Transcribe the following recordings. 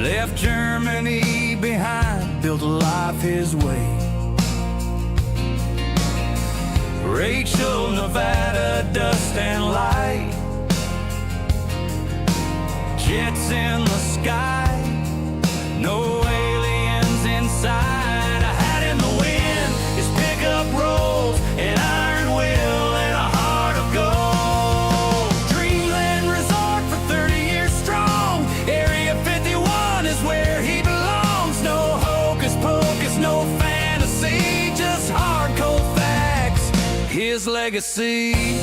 left Germany behind, built a life his way. Rachel, Nevada, dust and light, jets in the sky, no aliens inside. A hat in the wind, his pickup rolls, an iron will and a heart of gold. Dreamland Resort for 30 years strong, Area 51 is where he belongs. No hocus pocus, no fantasy, just hard cold facts, his legacy.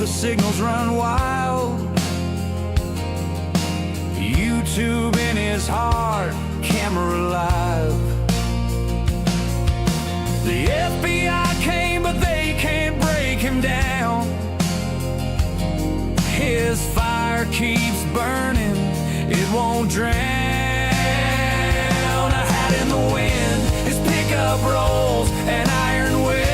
Signals run wild, U-2 in his heart, camera live. The FBI came, but they can't break him down. His fire keeps burning, it won't drown. A hat in the wind, his pickup rolls, an iron will.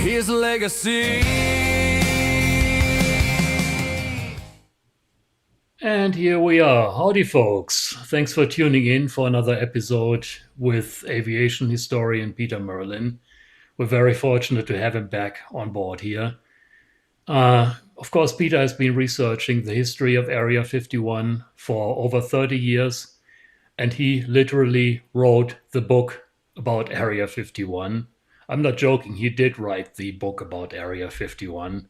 His legacy. And here we are. Howdy, folks. Thanks for tuning in for another episode with aviation historian Peter Merlin. We're very fortunate to have him back on board here. Of course, Peter has been researching the history of Area 51 for over 30 years, and he literally wrote the book about Area 51. I'm not joking, he did write the book about Area 51.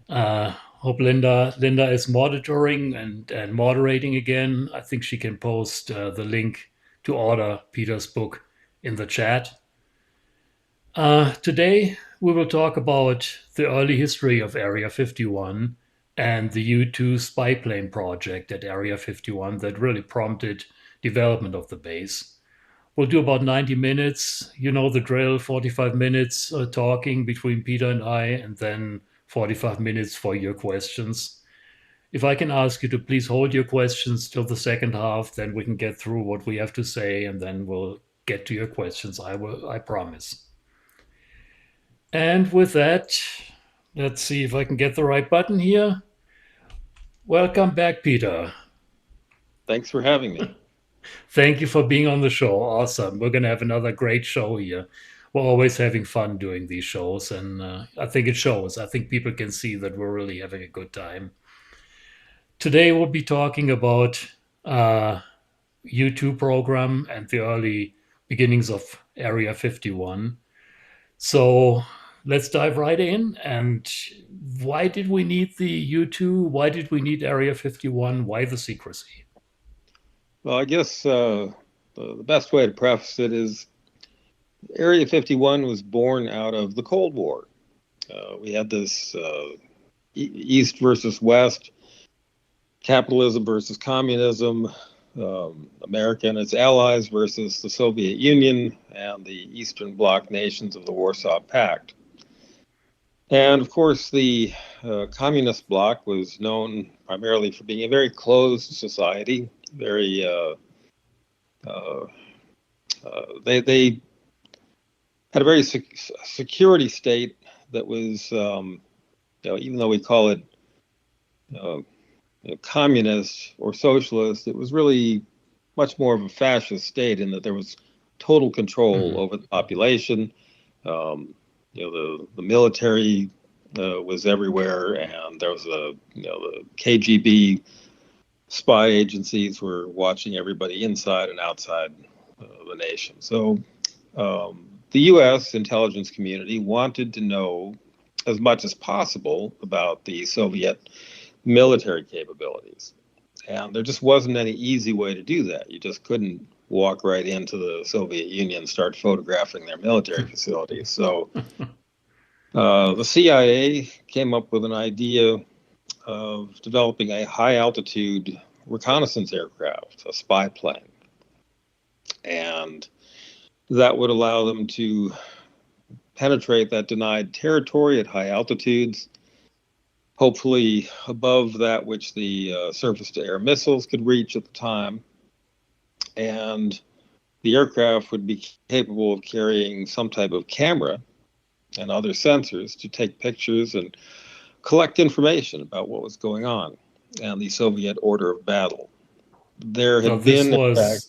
Hope Linda is monitoring and moderating again. I think she can post the link to order Peter's book in the chat. Today, we will talk about the early history of Area 51 and the U-2 spy plane project at Area 51 that really prompted development of the base. We'll do about 90 minutes. You know the drill, 45 minutes talking between Peter and I, and then 45 minutes for your questions. If I can ask you to please hold your questions till the second half, then we can get through what we have to say, and then we'll get to your questions, I promise. And with that, let's see if I can get the right button here. Welcome back, Peter. Thanks for having me. Thank you for being on the show. Awesome. We're going to have another great show here. We're always having fun doing these shows, and I think it shows. I think people can see that we're really having a good time. Today we'll be talking about U-2 program and the early beginnings of Area 51. So let's dive right in. And why did we need the U-2? Why did we need Area 51? Why the secrecy? Well, I guess the best way to preface it is Area 51 was born out of the Cold War. We had this East versus West, capitalism versus communism, America and its allies versus the Soviet Union and the Eastern Bloc nations of the Warsaw Pact. And of course, the communist bloc was known primarily for being a very closed society. Very, they had a very security state that was, even though we call it communist or socialist, it was really much more of a fascist state in that there was total control over the population. The military was everywhere, and there was the KGB spy agencies were watching everybody inside and outside the nation. So the U.S. intelligence community wanted to know as much as possible about the Soviet military capabilities. And there just wasn't any easy way to do that. You just couldn't walk right into the Soviet Union and start photographing their military facilities. So the CIA came up with an idea of developing a high-altitude reconnaissance aircraft, a spy plane. And that would allow them to penetrate that denied territory at high altitudes hopefully above that which the surface-to-air missiles could reach at the time. And the aircraft would be capable of carrying some type of camera and other sensors to take pictures and collect information about what was going on and the Soviet order of battle. There Now, had been, in fact,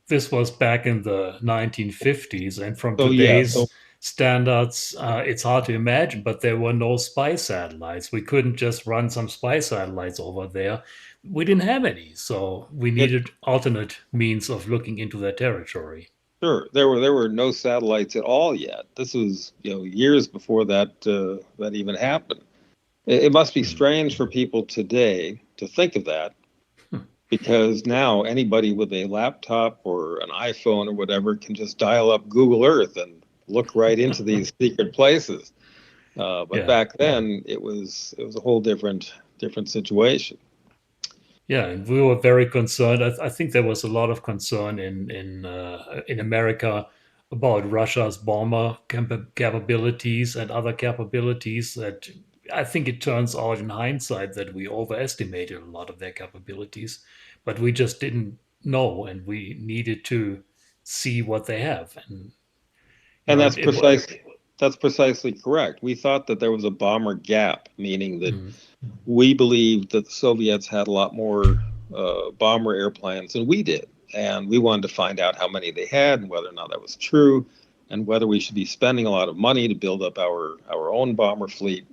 this was back in the 1950s, and from so yeah, so today's standards, it's hard to imagine, but there were no spy satellites. We couldn't just run some spy satellites over there. We didn't have any, so we it needed alternate means of looking into their territory. sure there were no satellites at all yet. This was years before that even happened. It must be Hmm. strange for people today to think of that, because now anybody with a laptop or an iPhone or whatever can just dial up Google Earth and look right into these secret places. But Yeah. back then, it was a whole different situation. Yeah, and we were very concerned. I think there was a lot of concern in America about Russia's bomber capabilities and other capabilities. That I think it turns out in hindsight that we overestimated a lot of their capabilities, but we just didn't know, and we needed to see what they have. And you And know, that's it was. precisely correct. We thought that there was a bomber gap, meaning that Mm, we believed that the Soviets had a lot more bomber airplanes than we did, and we wanted to find out how many they had and whether or not that was true, and whether we should be spending a lot of money to build up our own bomber fleet.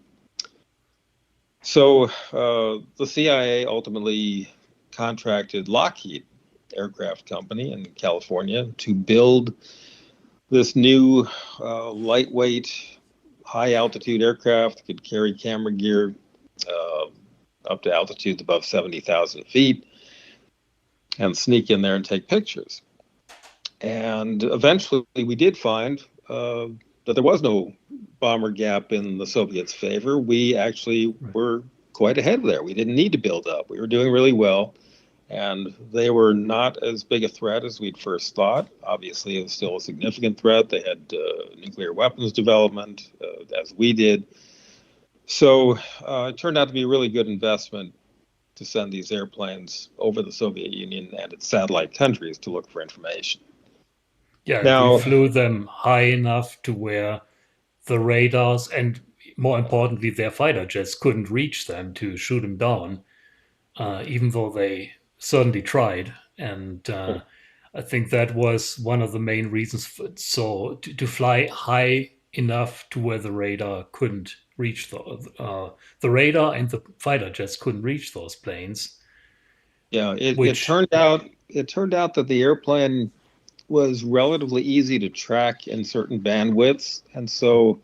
So the CIA ultimately contracted Lockheed Aircraft Company in California to build this new lightweight, high altitude aircraft that could carry camera gear uh, up to altitudes above 70,000 feet and sneak in there and take pictures. And eventually we did find that there was no bomber gap in the Soviets' favor. We actually right. were quite ahead there. We didn't need to build up. We were doing really well. And they were not as big a threat as we'd first thought. Obviously, it was still a significant threat. They had nuclear weapons development, as we did. So it turned out to be a really good investment to send these airplanes over the Soviet Union and its satellite countries to look for information. Yeah, and we Now, flew them high enough to where the radars and more importantly their fighter jets couldn't reach them to shoot them down, even though they certainly tried. And I think that was one of the main reasons for, so to fly high enough to where the radar couldn't reach the radar and the fighter jets couldn't reach those planes, yeah, which it turned out that the airplane was relatively easy to track in certain bandwidths, and so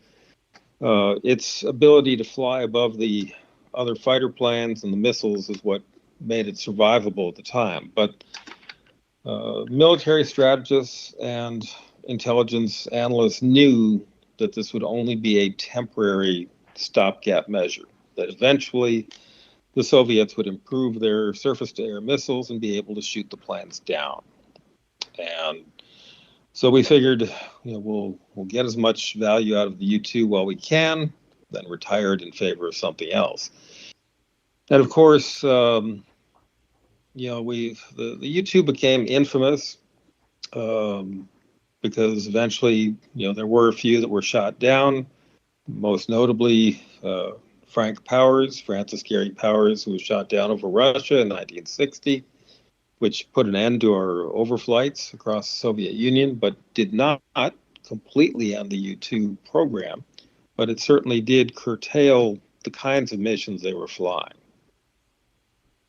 its ability to fly above the other fighter planes and the missiles is what made it survivable at the time. But military strategists and intelligence analysts knew that this would only be a temporary stopgap measure, that eventually the Soviets would improve their surface to air missiles and be able to shoot the planes down. And so we figured, we'll get as much value out of the U-2 while we can, then retire it in favor of something else. And of course, the U-2 became infamous because eventually, there were a few that were shot down. Most notably, Francis Gary Powers, who was shot down over Russia in 1960, which put an end to our overflights across the Soviet Union, but did not completely end the U-2 program. But it certainly did curtail the kinds of missions they were flying.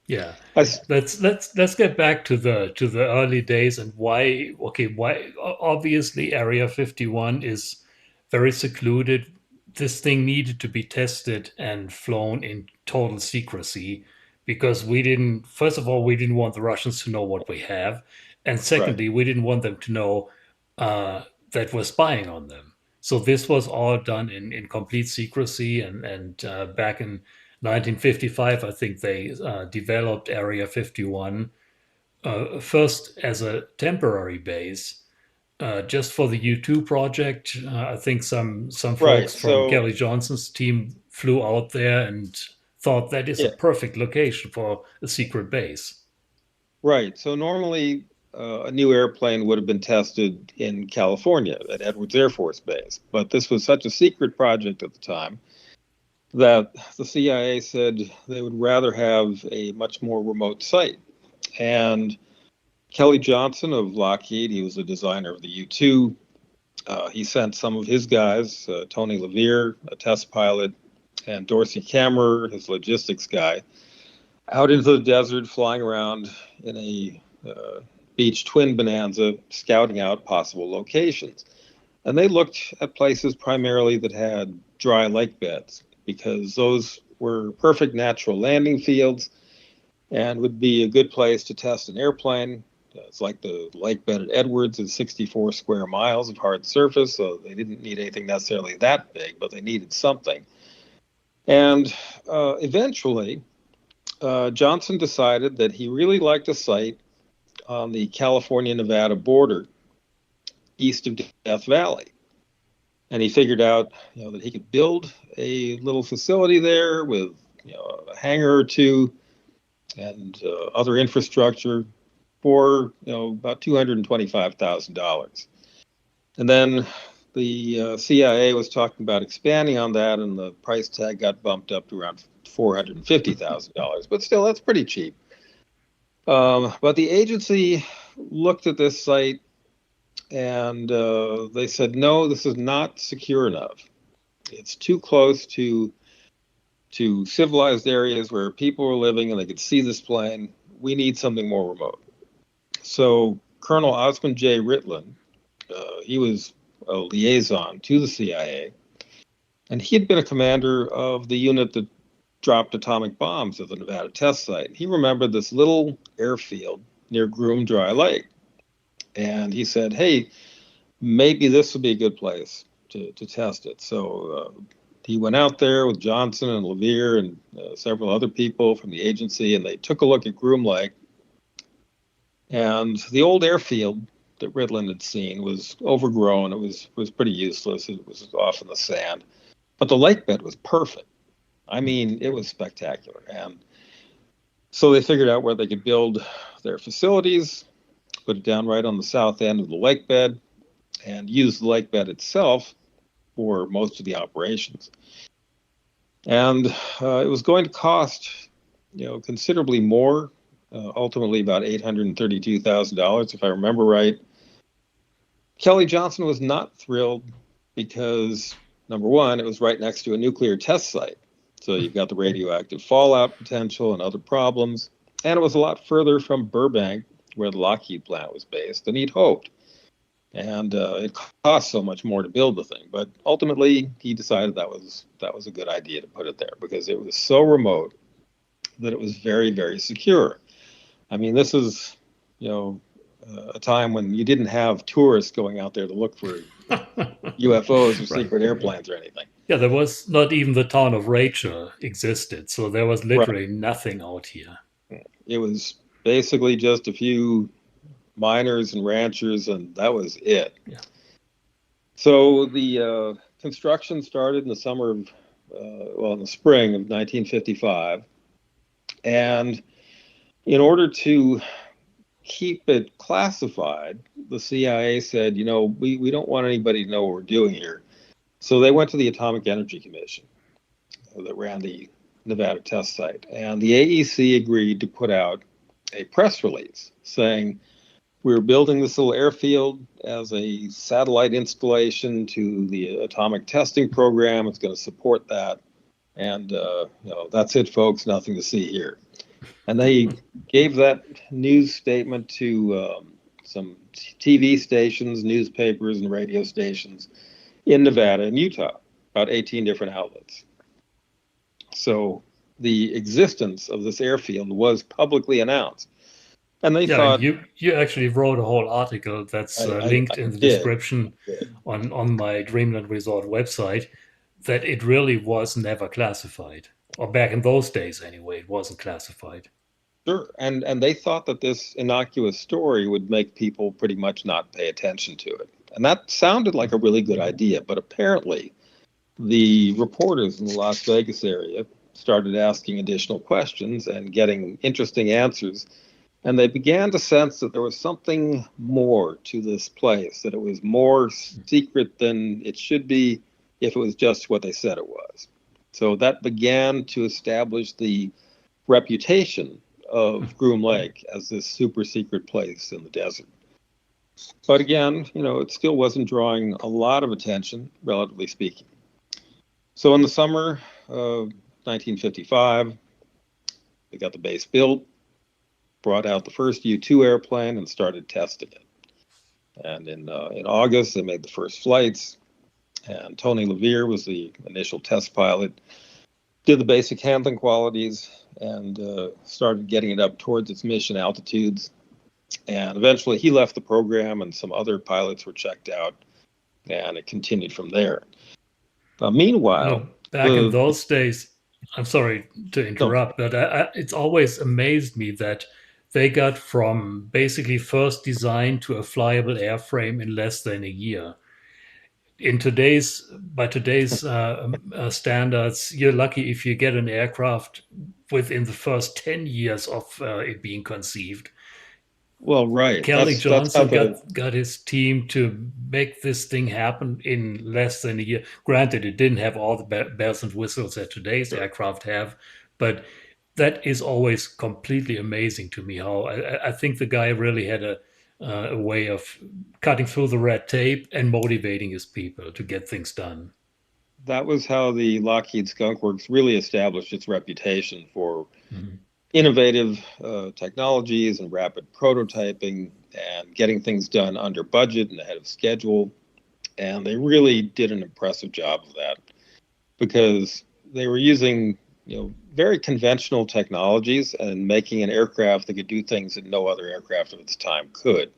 yeah, I, let's get back to the early days and why. Okay, why obviously Area 51 is very secluded. This thing needed to be tested and flown in total secrecy because we didn't. First of all, we didn't want the Russians to know what we have, and right. secondly, we didn't want them to know that we're spying on them. So this was all done in complete secrecy, and back in 1955, I think they developed Area 51 first as a temporary base, just for the U-2 project. I think some Right. folks from So Kelly Johnson's team flew out there and thought that is a Yeah, perfect location for a secret base. right. So normally a new airplane would have been tested in California at Edwards Air Force Base, but this was such a secret project at the time that the CIA said they would rather have a much more remote site. And Kelly Johnson of Lockheed, he was the designer of the U-2. He sent some of his guys, Tony Levere, a test pilot, and Dorsey Kammerer, his logistics guy, out into the desert, flying around in a Beech twin Bonanza, scouting out possible locations. And they looked at places primarily that had dry lake beds because those were perfect natural landing fields and would be a good place to test an airplane. It's like the lake bed at Edwards is 64 square miles of hard surface, so they didn't need anything necessarily that big, but they needed something. And eventually, Johnson decided that he really liked a site on the California-Nevada border east of Death Valley. And he figured out, that he could build a little facility there with, a hangar or two and other infrastructure for, about $225,000. And then the CIA was talking about expanding on that, and the price tag got bumped up to around $450,000. But still, that's pretty cheap. But the agency looked at this site and they said, no, this is not secure enough. It's too close to civilized areas where people were living and they could see this plane. We need something more remote. So Colonel Osmond J. Ritlin, he was a liaison to the CIA, and he had been a commander of the unit that dropped atomic bombs at the Nevada test site. He remembered this little airfield near Groom Dry Lake. And he said, hey, maybe this would be a good place to test it. So he went out there with Johnson and Levere and several other people from the agency, and they took a look at Groom Lake. And the old airfield that Ritlin had seen was overgrown. It was pretty useless. It was off in the sand. But the lake bed was perfect. I mean, it was spectacular. And so they figured out where they could build their facilities, put it down right on the south end of the lake bed, and use the lake bed itself for most of the operations. And it was going to cost, considerably more, ultimately about $832,000, if I remember right. Kelly Johnson was not thrilled because, number one, it was right next to a nuclear test site. So you've got the radioactive fallout potential and other problems. And it was a lot further from Burbank, where the Lockheed plant was based, than he'd hoped. And it cost so much more to build the thing. But ultimately, he decided that was a good idea to put it there because it was so remote that it was very, very secure. I mean, this is, a time when you didn't have tourists going out there to look for UFOs or secret airplanes or anything. Yeah, there was not even the town of Rachel existed, so there was literally Right. nothing out here. It was basically just a few miners and ranchers, and that was it. Yeah. So the construction started in the summer of, in the spring of 1955. And in order to keep it classified, the CIA said, we don't want anybody to know what we're doing here. So they went to the Atomic Energy Commission that ran the Nevada test site. And the AEC agreed to put out a press release saying, we're building this little airfield as a satellite installation to the atomic testing program. It's going to support that. And, that's it, folks. Nothing to see here. And they gave that news statement to some TV stations, newspapers, and radio stations in Nevada and Utah, about 18 different outlets. So the existence of this airfield was publicly announced. And they thought... you actually wrote a whole article that's linked in the description on my Dreamland Resort website, that it really was never classified. Or back in those days, anyway, it wasn't classified. Sure. And they thought that this innocuous story would make people pretty much not pay attention to it. And that sounded like a really good idea. But apparently, the reporters in the Las Vegas area started asking additional questions and getting interesting answers. And they began to sense that there was something more to this place, that it was more secret than it should be if it was just what they said it was. So that began to establish the reputation of Groom Lake as this super secret place in the desert. But again, it still wasn't drawing a lot of attention, relatively speaking. So in the summer of 1955, they got the base built, brought out the first U-2 airplane and started testing it. And in August, they made the first flights. And Tony LeVere was the initial test pilot, did the basic handling qualities, and started getting it up towards its mission altitudes. And eventually he left the program and some other pilots were checked out, and it continued from there. Meanwhile, back in those days, I'm sorry to interrupt, but it's always amazed me that they got from basically first design to a flyable airframe in less than a year. By today's standards, you're lucky if you get an aircraft within the first 10 years of it being conceived. Well, right. Kelly Johnson got his team to make this thing happen in less than a year. Granted, it didn't have all the bells and whistles that today's aircraft have, but that is always completely amazing to me. How I think the guy really had a way of cutting through the red tape and motivating his people to get things done. That was how the Lockheed Skunk Works really established its reputation for innovative technologies and rapid prototyping and getting things done under budget and ahead of schedule. And they really did an impressive job of that because they were using very conventional technologies and making an aircraft that could do things that no other aircraft of its time could.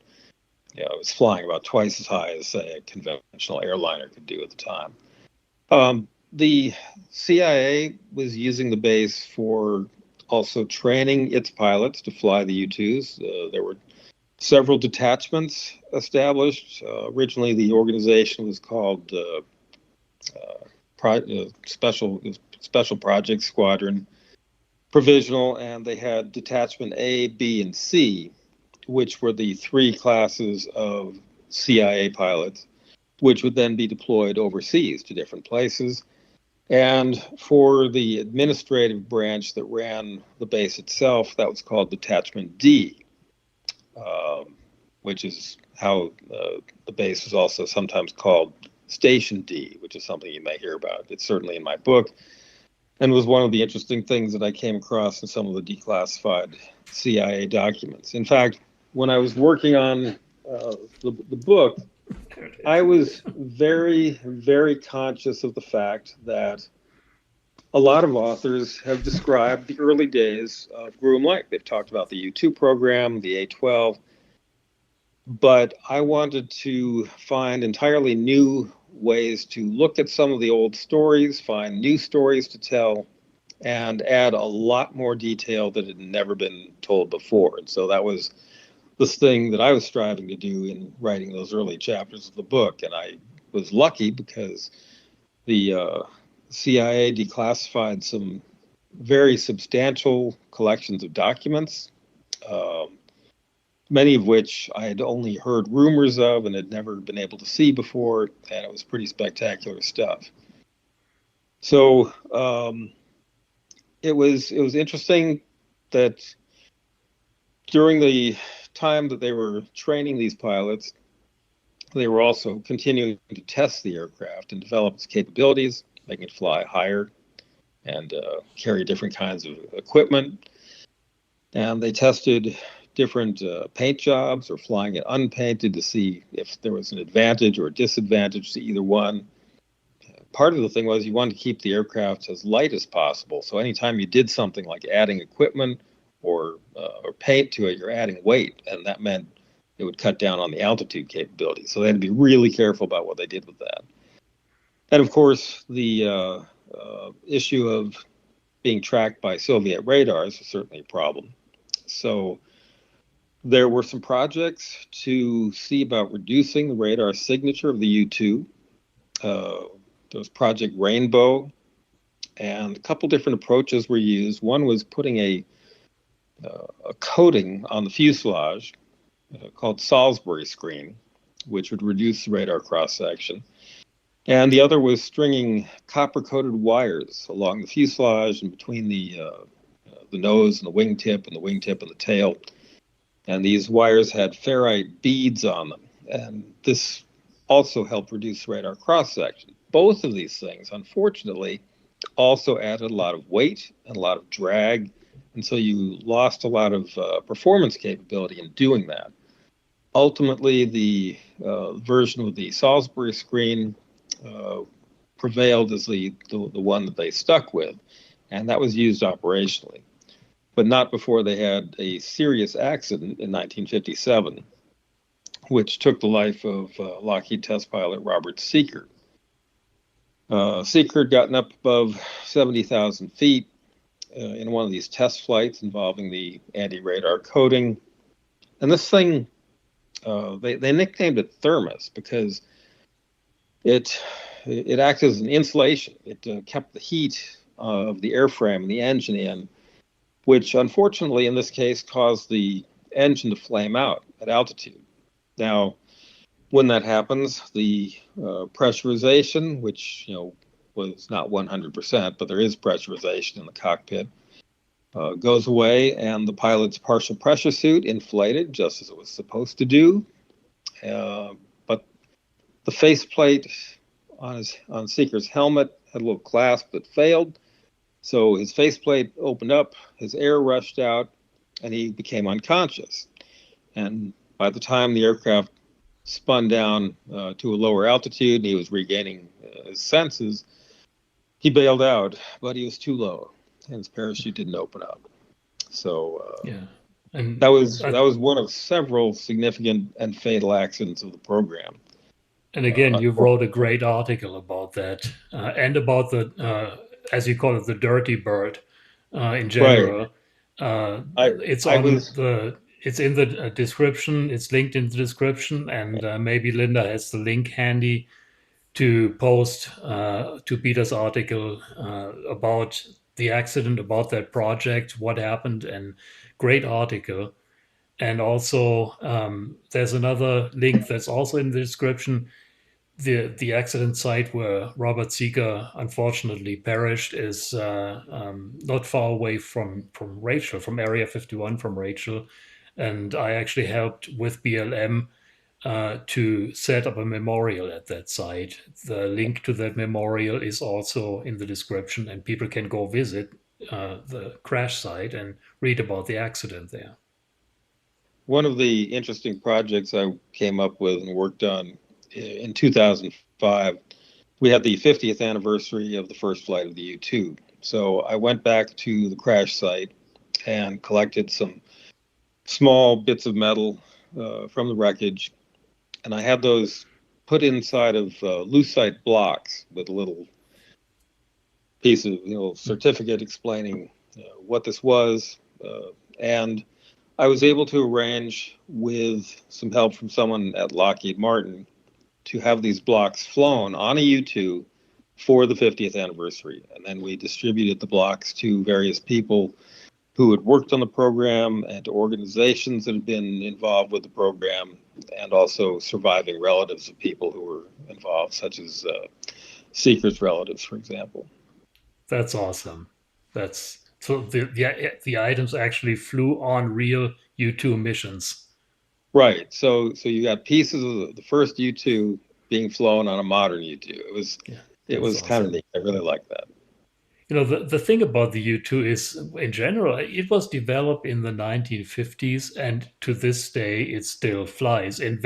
It was flying about twice as high as, say, a conventional airliner could do at the time. The CIA was using the base for also training its pilots to fly the U-2s. There were several detachments established. Originally, the organization was called Special Projects Squadron Provisional, and they had Detachment A, B, and C, which were the three classes of CIA pilots, which would then be deployed overseas to different places. And for the administrative branch that ran the base itself, that was called Detachment D, which is how the base was also sometimes called Station D, which is something you may hear about. It's certainly in my book and was one of the interesting things that I came across in some of the declassified CIA documents. In fact, when I was working on the book, I was very, very conscious of the fact that a lot of authors have described the early days of Groom Lake. They've talked about the U-2 program, the A-12, but I wanted to find entirely new ways to look at some of the old stories, find new stories to tell, and add a lot more detail that had never been told before. And so that was this thing that I was striving to do in writing those early chapters of the book. And I was lucky because the CIA declassified some very substantial collections of documents, many of which I had only heard rumors of and had never been able to see before, and it was pretty spectacular stuff. So it was interesting that during the time that they were training these pilots, they were also continuing to test the aircraft and develop its capabilities, making it fly higher and carry different kinds of equipment. And they tested different paint jobs or flying it unpainted to see if there was an advantage or a disadvantage to either one. Part of the thing was you wanted to keep the aircraft as light as possible. So anytime you did something like adding equipment or paint to it, you're adding weight, and that meant it would cut down on the altitude capability. So they had to be really careful about what they did with that. And of course, the issue of being tracked by Soviet radars was certainly a problem. So there were some projects to see about reducing the radar signature of the U-2. There was Project Rainbow, and a couple different approaches were used. One was putting a coating on the fuselage called Salisbury screen, which would reduce the radar cross-section. And the other was stringing copper-coated wires along the fuselage and between the nose and the wingtip and the tail. And these wires had ferrite beads on them. And this also helped reduce radar cross-section. Both of these things, unfortunately, also added a lot of weight and a lot of drag. And so you lost a lot of performance capability in doing that. Ultimately, the version with the Salisbury screen prevailed as the one that they stuck with, and that was used operationally, but not before they had a serious accident in 1957, which took the life of Lockheed test pilot Robert Sieker. Sieker had gotten up above 70,000 feet in one of these test flights involving the anti-radar coating, and this thing, they nicknamed it Thermos because it acted as an insulation. It kept the heat of the airframe and the engine in, which unfortunately in this case caused the engine to flame out at altitude. Now, when that happens, the pressurization, which was not 100%, but there is pressurization in the cockpit, goes away, and the pilot's partial pressure suit inflated just as it was supposed to do. But the faceplate on Sieker's helmet had a little clasp that failed. So his faceplate opened up, his air rushed out, and he became unconscious. And by the time the aircraft spun down to a lower altitude and he was regaining his senses, he bailed out, but he was too low, and his parachute didn't open up. So and that was one of several significant and fatal accidents of the program. And again, you wrote a great article about that and about the, as you call it, the dirty bird in general. Right. It's in the description. It's linked in the description, and maybe Linda has the link handy to post to Peter's article about the accident, about that project, what happened, and great article. And also, there's another link that's also in the description. The accident site where Robert Sieker unfortunately perished is not far away from Rachel, from Area 51, from Rachel. And I actually helped with BLM to set up a memorial at that site. The link to that memorial is also in the description, and people can go visit the crash site and read about the accident there. One of the interesting projects I came up with and worked on in 2005, we had the 50th anniversary of the first flight of the U-2. So I went back to the crash site and collected some small bits of metal from the wreckage, and I had those put inside of lucite blocks with a little piece of certificate explaining what this was, and I was able to arrange, with some help from someone at Lockheed Martin, to have these blocks flown on a U-2 for the 50th anniversary. And then we distributed the blocks to various people who had worked on the program and to organizations that had been involved with the program, and also surviving relatives of people who were involved, such as Sieker's relatives, for example. That's awesome. So the items actually flew on real U-2 missions. Right. So you got pieces of the first U-2 being flown on a modern U-2. It was awesome. Kind of neat. I really like that. The thing about the U-2 is, in general, it was developed in the 1950s, and to this day, it still flies in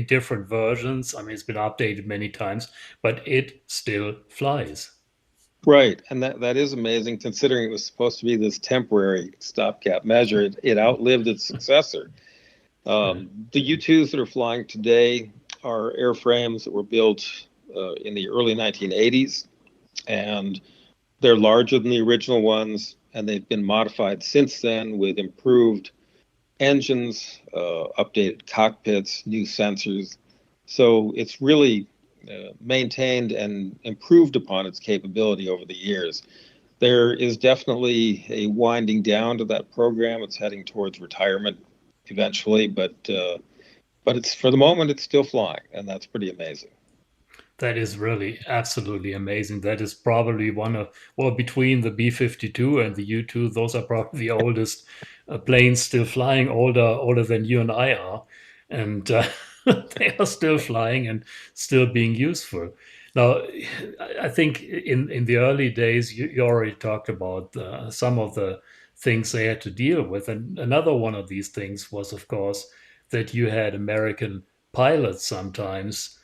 different versions. I mean, it's been updated many times, but it still flies. Right, and that is amazing, considering it was supposed to be this temporary stopgap measure. It outlived its successor. The U-2s that are flying today are airframes that were built in the early 1980s, and they're larger than the original ones, and they've been modified since then with improved engines, updated cockpits, new sensors. So it's really, maintained and improved upon its capability over the years. There is definitely a winding down to that program. It's heading towards retirement eventually, but it's, for the moment, it's still flying, and that's pretty amazing. That is really absolutely amazing. That is probably one of, well, between the B-52 and the U-2, those are probably the oldest planes still flying, older than you and I are. And they are still flying and still being useful. Now, I think in the early days, you already talked about some of the things they had to deal with. And another one of these things was, of course, that you had American pilots sometimes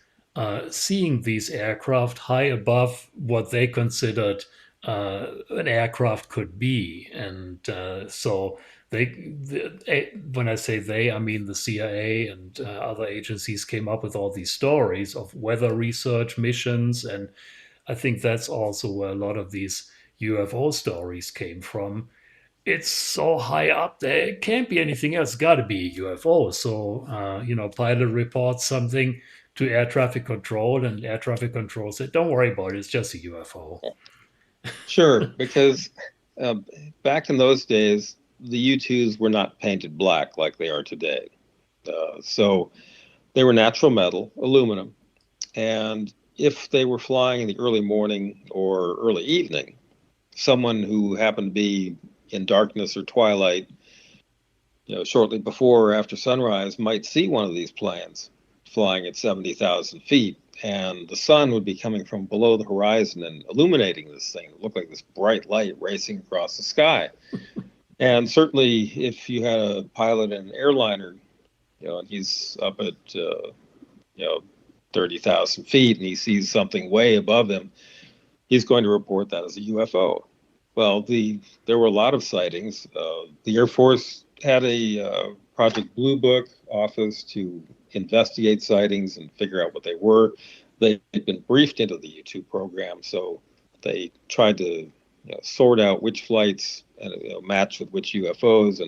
seeing these aircraft high above what they considered an aircraft could be. And so when I say they, I mean the CIA and other agencies came up with all these stories of weather research missions. And I think that's also where a lot of these UFO stories came from. It's so high up there, it can't be anything else. It's got to be a UFO. So, pilot reports something to air traffic control, and air traffic control said, "Don't worry about it. It's just a UFO." Sure, because uh, back in those days, the U-2s were not painted black like they are today. So they were natural metal, aluminum, and if they were flying in the early morning or early evening, someone who happened to be in darkness or twilight, shortly before or after sunrise, might see one of these planes flying at 70,000 feet, and the sun would be coming from below the horizon and illuminating this thing. It looked like this bright light racing across the sky. And certainly, if you had a pilot in an airliner, and he's up at 30,000 feet, and he sees something way above him, he's going to report that as a UFO. Well, there were a lot of sightings. The Air Force had a Project Blue Book office to investigate sightings and figure out what they were. They'd been briefed into the U-2 program, so they tried to sort out which flights match with which UFOs,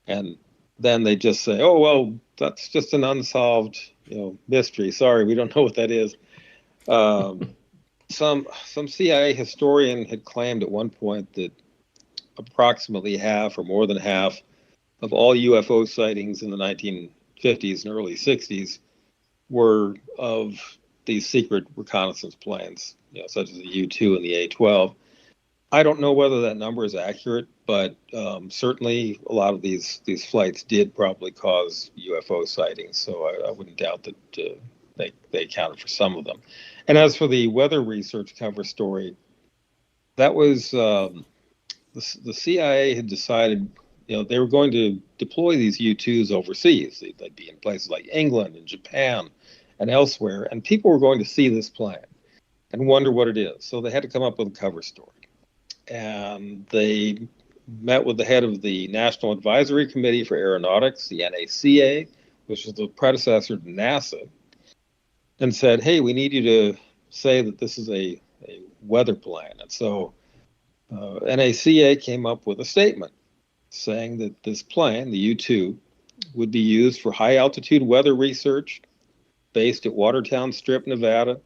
and then they just say, "Oh well, that's just an unsolved mystery. Sorry, we don't know what that is." Some CIA historian had claimed at one point that approximately half or more than half of all UFO sightings in the 1950s and early 60s were of these secret reconnaissance planes, such as the U-2 and the A-12. I don't know whether that number is accurate, but certainly a lot of these flights did probably cause UFO sightings. So I wouldn't doubt that they accounted for some of them. And as for the weather research cover story, that was the CIA had decided, they were going to deploy these U-2s overseas. They'd be in places like England and Japan and elsewhere, and people were going to see this plane and wonder what it is. So they had to come up with a cover story. And they met with the head of the National Advisory Committee for Aeronautics, the NACA, which is the predecessor to NASA, and said, "Hey, we need you to say that this is a weather plane." And so NACA came up with a statement saying that this plane, the U-2, would be used for high altitude weather research based at Watertown Strip, Nevada,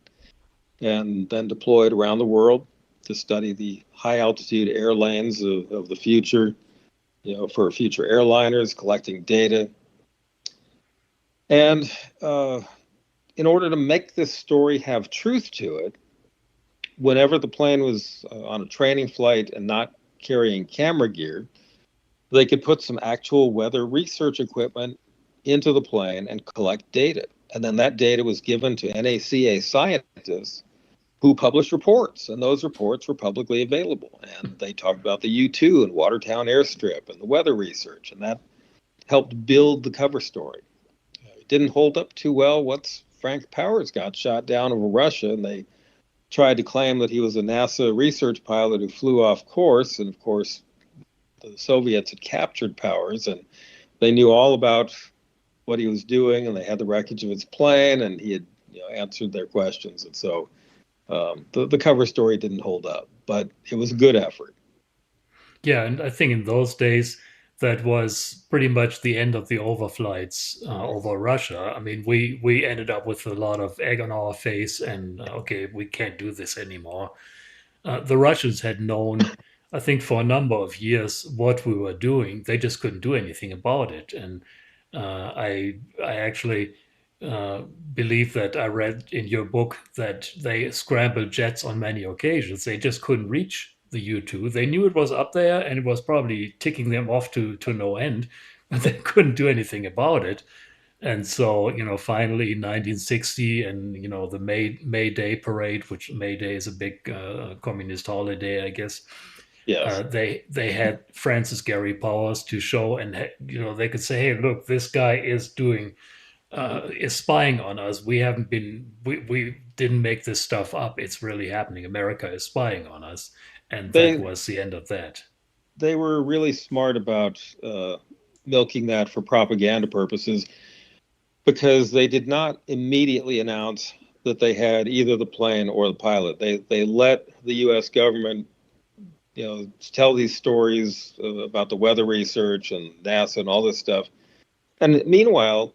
and then deployed around the world to study the high altitude air lanes of the future, for future airliners, collecting data. And in order to make this story have truth to it, whenever the plane was on a training flight and not carrying camera gear, they could put some actual weather research equipment into the plane and collect data. And then that data was given to NACA scientists who published reports, and those reports were publicly available. And they talked about the U-2 and Watertown Airstrip and the weather research, and that helped build the cover story. It didn't hold up too well once Frank Powers got shot down over Russia, and they tried to claim that he was a NASA research pilot who flew off course. And of course, the Soviets had captured Powers, and they knew all about what he was doing, and they had the wreckage of his plane, and he had answered their questions. And so the cover story didn't hold up, but it was a good effort. Yeah, and I think in those days that was pretty much the end of the overflights over Russia. I mean, we ended up with a lot of egg on our face, and okay, we can't do this anymore. The Russians had known, I think, for a number of years what we were doing. They just couldn't do anything about it. And I actually uh, believe that I read in your book that they scrambled jets on many occasions. They just couldn't reach the U-2. They knew it was up there and it was probably ticking them off to no end, but they couldn't do anything about it. And so, finally in 1960, and the May Day parade, which May Day is a big communist holiday, I guess. Yes. They had Francis Gary Powers to show, and they could say, "Hey, look, this guy is spying on us. We didn't make this stuff up. It's really happening. America is spying on us," and that They was the end of that. they were really smart about milking that for propaganda purposes, because they did not immediately announce that they had either the plane or the pilot. They let the U.S. government, tell these stories about the weather research and NASA and all this stuff. And meanwhile,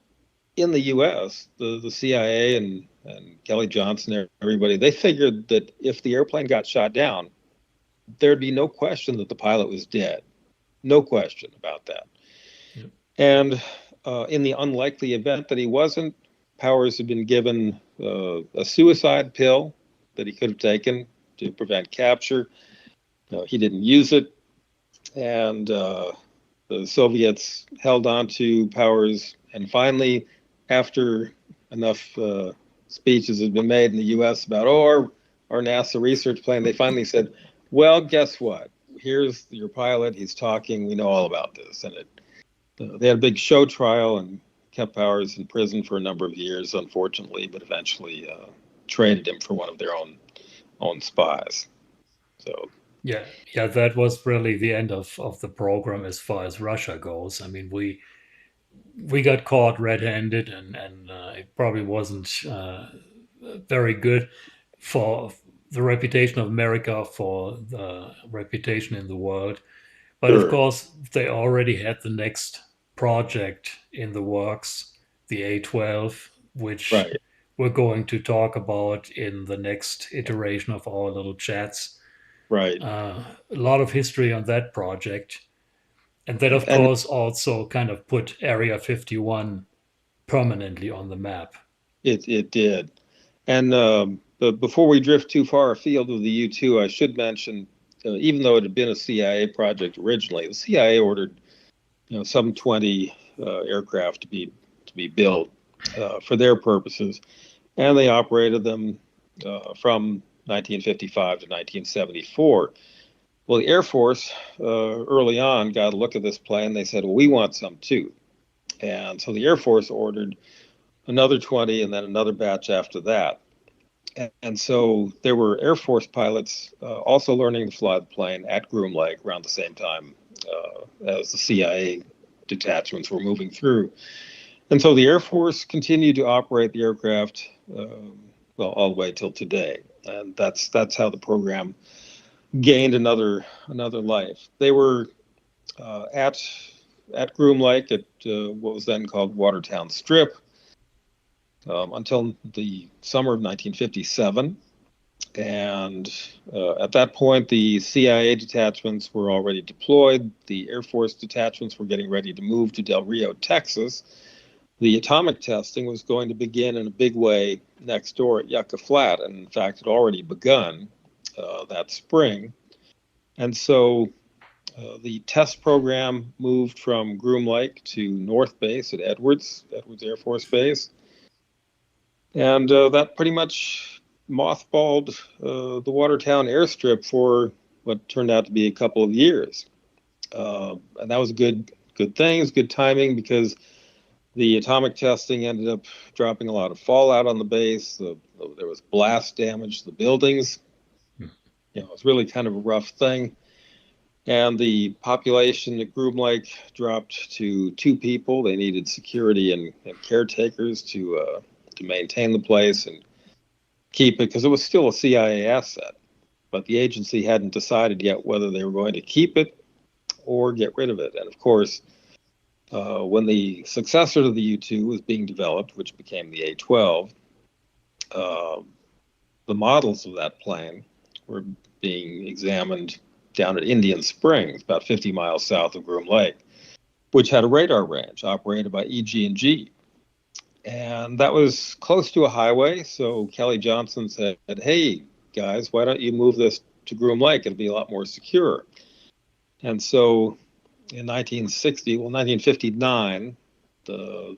in the U.S., the CIA and Kelly Johnson and everybody, they figured that if the airplane got shot down, there'd be no question that the pilot was dead. No question about that. Yep. And in the unlikely event that he wasn't, Powers had been given a suicide pill that he could have taken to prevent capture. He didn't use it, and the Soviets held on to Powers. And finally, after enough speeches had been made in the U.S. about, our NASA research plane, they finally said, well, guess what? Here's your pilot. He's talking. We know all about this. And they had a big show trial and kept Powers in prison for a number of years, unfortunately, but eventually traded him for one of their own spies. So Yeah, that was really the end of the program as far as Russia goes. I mean, we got caught red-handed, and it probably wasn't very good for the reputation of America, for the reputation in the world. But of sure, course, they already had the next project in the works, the A-12, which right. we're going to talk about in the next iteration of our little chats. Right. A lot of history on that project. And that, of And course, also kind of put Area 51 permanently on the map. it did. And but before we drift too far afield of the U-2, I should mention, even though it had been a CIA project originally, the CIA ordered some 20 aircraft to be built for their purposes, and they operated them from 1955 to 1974. Well, the Air Force early on got a look at this plane. They said, well, we want some too. And so the Air Force ordered another 20 and then another batch after that. And so there were Air Force pilots also learning to fly the plane at Groom Lake around the same time as the CIA detachments were moving through. And so the Air Force continued to operate the aircraft, all the way till today. And that's how the program gained another life. They were at Groom Lake at what was then called Watertown Strip until the summer of 1957. And at that point, the CIA detachments were already deployed. The Air Force detachments were getting ready to move to Del Rio, Texas. The atomic testing was going to begin in a big way next door at Yucca Flat, and in fact, had already begun that spring. And so the test program moved from Groom Lake to North Base at Edwards Air Force Base. And that pretty much mothballed the Watertown airstrip for what turned out to be a couple of years. And that was a good thing. It was good timing because the atomic testing ended up dropping a lot of fallout on the base. There was blast damage to the buildings. It was really kind of a rough thing. And the population at Groom Lake dropped to 2 people. They needed security and caretakers to maintain the place and keep it, because it was still a CIA asset. But the agency hadn't decided yet whether they were going to keep it or get rid of it. And of course, when the successor to the U-2 was being developed, which became the A-12, the models of that plane were being examined down at Indian Springs, about 50 miles south of Groom Lake, which had a radar range operated by EG&G. And that was close to a highway, so Kelly Johnson said, hey, guys, why don't you move this to Groom Lake? It'll be a lot more secure. And so in 1959, the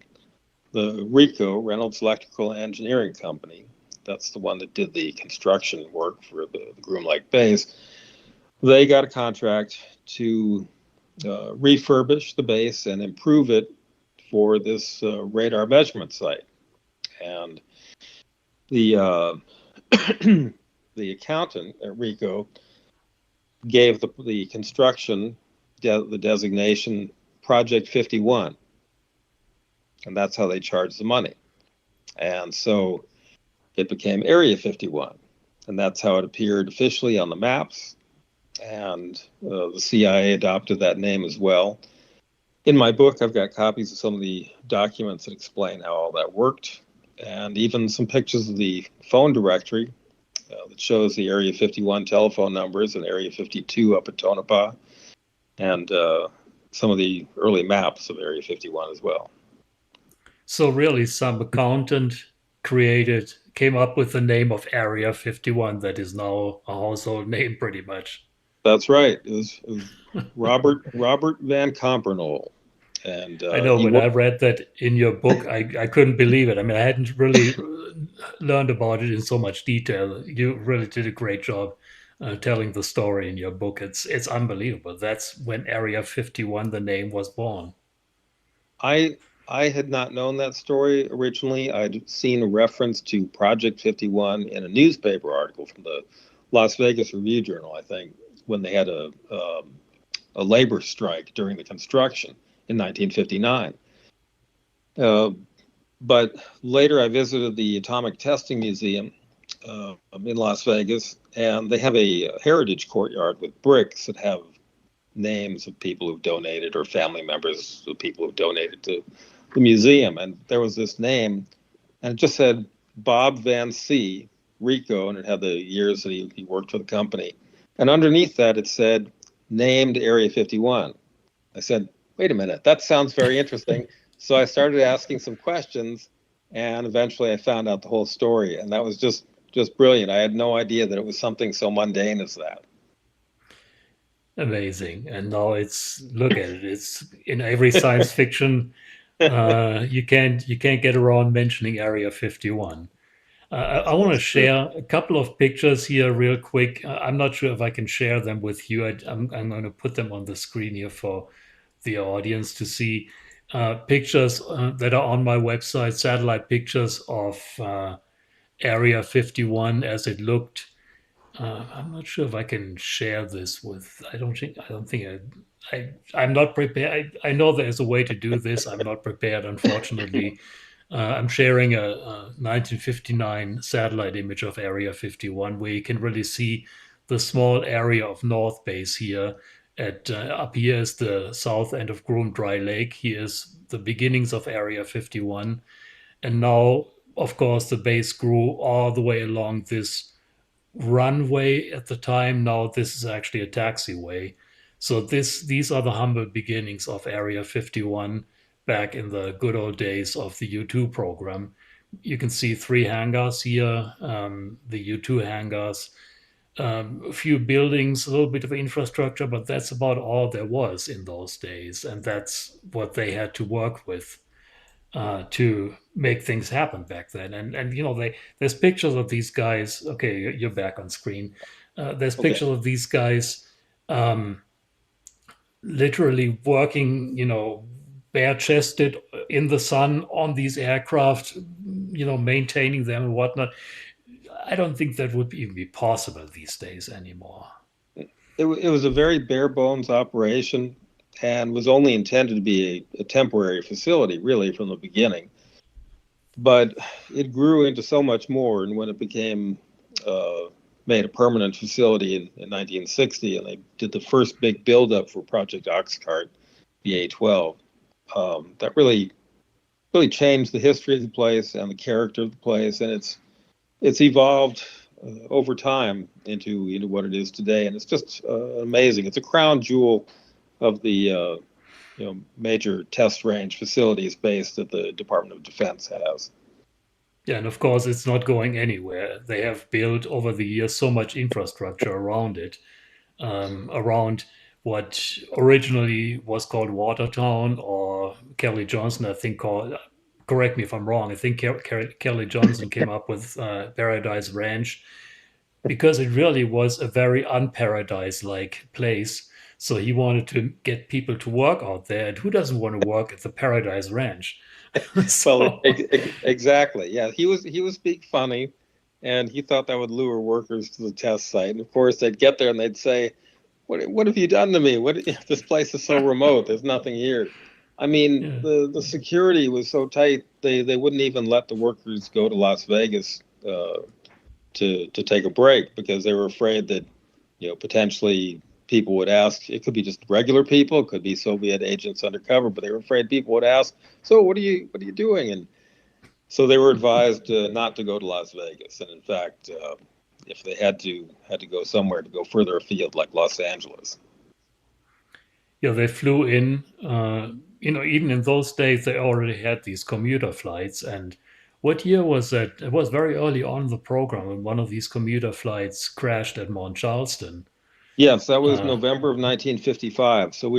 RECO, Reynolds Electrical Engineering Company, that's the one that did the construction work for the Groom Lake base, they got a contract to refurbish the base and improve it for this radar measurement site. And the the accountant at RECO gave the construction the designation Project 51, and that's how they charged the money. And so it became Area 51, and that's how it appeared officially on the maps. And the CIA adopted that name as well. In my book, I've got copies of some of the documents that explain how all that worked, and even some pictures of the phone directory that shows the Area 51 telephone numbers and Area 52 up at Tonopah, and some of the early maps of Area 51 as well. So really, some accountant came up with the name of Area 51 that is now a household name pretty much. That's right. It was Robert Van Compernol. And I know when I read that in your book, I couldn't believe it. I mean, I hadn't really learned about it in so much detail. You really did a great job telling the story in your book. It's unbelievable. That's when Area 51, the name, was born. I had not known that story originally. I'd seen a reference to Project 51 in a newspaper article from the Las Vegas Review-Journal, I think, when they had a labor strike during the construction in 1959. But later I visited the Atomic Testing Museum in Las Vegas, and they have a heritage courtyard with bricks that have names of people who've donated or family members of people who've donated to the museum. And there was this name, and it just said Bob Van C. RECO, and it had the years that he worked for the company. And underneath that, it said, named Area 51. I said, wait a minute, that sounds very interesting. So I started asking some questions, and eventually I found out the whole story. And that was just brilliant. I had no idea that it was something so mundane as that. Amazing. And now look at it. It's in every science fiction. You can't get around mentioning Area 51. I want to share a couple of pictures here real quick. I'm not sure if I can share them with you. I'm going to put them on the screen here for the audience to see. Pictures that are on my website, satellite pictures of Area 51 as it looked. I'm not sure if I can share this with. I'm not prepared. I know there's a way to do this. I'm not prepared, unfortunately. I'm sharing a 1959 satellite image of Area 51 where you can really see the small area of North Base here. Up here is the south end of Groom Dry Lake. Here's the beginnings of Area 51. And now, of course, the base grew all the way along this runway at the time. Now this is actually a taxiway. So these are the humble beginnings of Area 51 back in the good old days of the U-2 program. You can see 3 hangars here, the U-2 hangars, a few buildings, a little bit of infrastructure, but that's about all there was in those days. And that's what they had to work with to make things happen back then. And you know, there's pictures of these guys. Okay, you're back on screen. There's pictures of these guys literally working, you know, bare-chested in the sun on these aircraft, you know, maintaining them and whatnot. I don't think that would even be possible these days anymore. It was a very bare bones operation and was only intended to be a temporary facility, really, from the beginning. But it grew into so much more, and when it became made a permanent facility in 1960, and they did the first big buildup for Project Oxcart, the A-12. That really changed the history of the place and the character of the place, and it's evolved over time into what it is today, and it's just amazing. It's a crown jewel of the major test range facilities base that the Department of Defense has. Yeah, and of course, it's not going anywhere. They have built over the years so much infrastructure around it, around what originally was called Watertown, or Kelly Johnson, I think, called, correct me if I'm wrong, I think Kelly Johnson came up with Paradise Ranch because it really was a very unparadise-like place. So he wanted to get people to work out there. And who doesn't want to work at the Paradise Ranch? Well, So, exactly. Yeah, he was being funny, and he thought that would lure workers to the test site. And of course, they'd get there and they'd say, "What have you done to me? What this place is so remote. There's nothing here." I mean, yeah. the security was so tight they wouldn't even let the workers go to Las Vegas to take a break because they were afraid that potentially people would ask. It could be just regular people, it could be Soviet agents undercover, but they were afraid people would ask, "So what are you doing?" And so they were advised not to go to Las Vegas. And in fact, if they had to go somewhere, to go further afield, like Los Angeles. Yeah, they flew in. Even in those days, they already had these commuter flights. And what year was that? It was very early on in the program, and one of these commuter flights crashed at Mount Charleston. Yes, that was Uh, November of 1955. So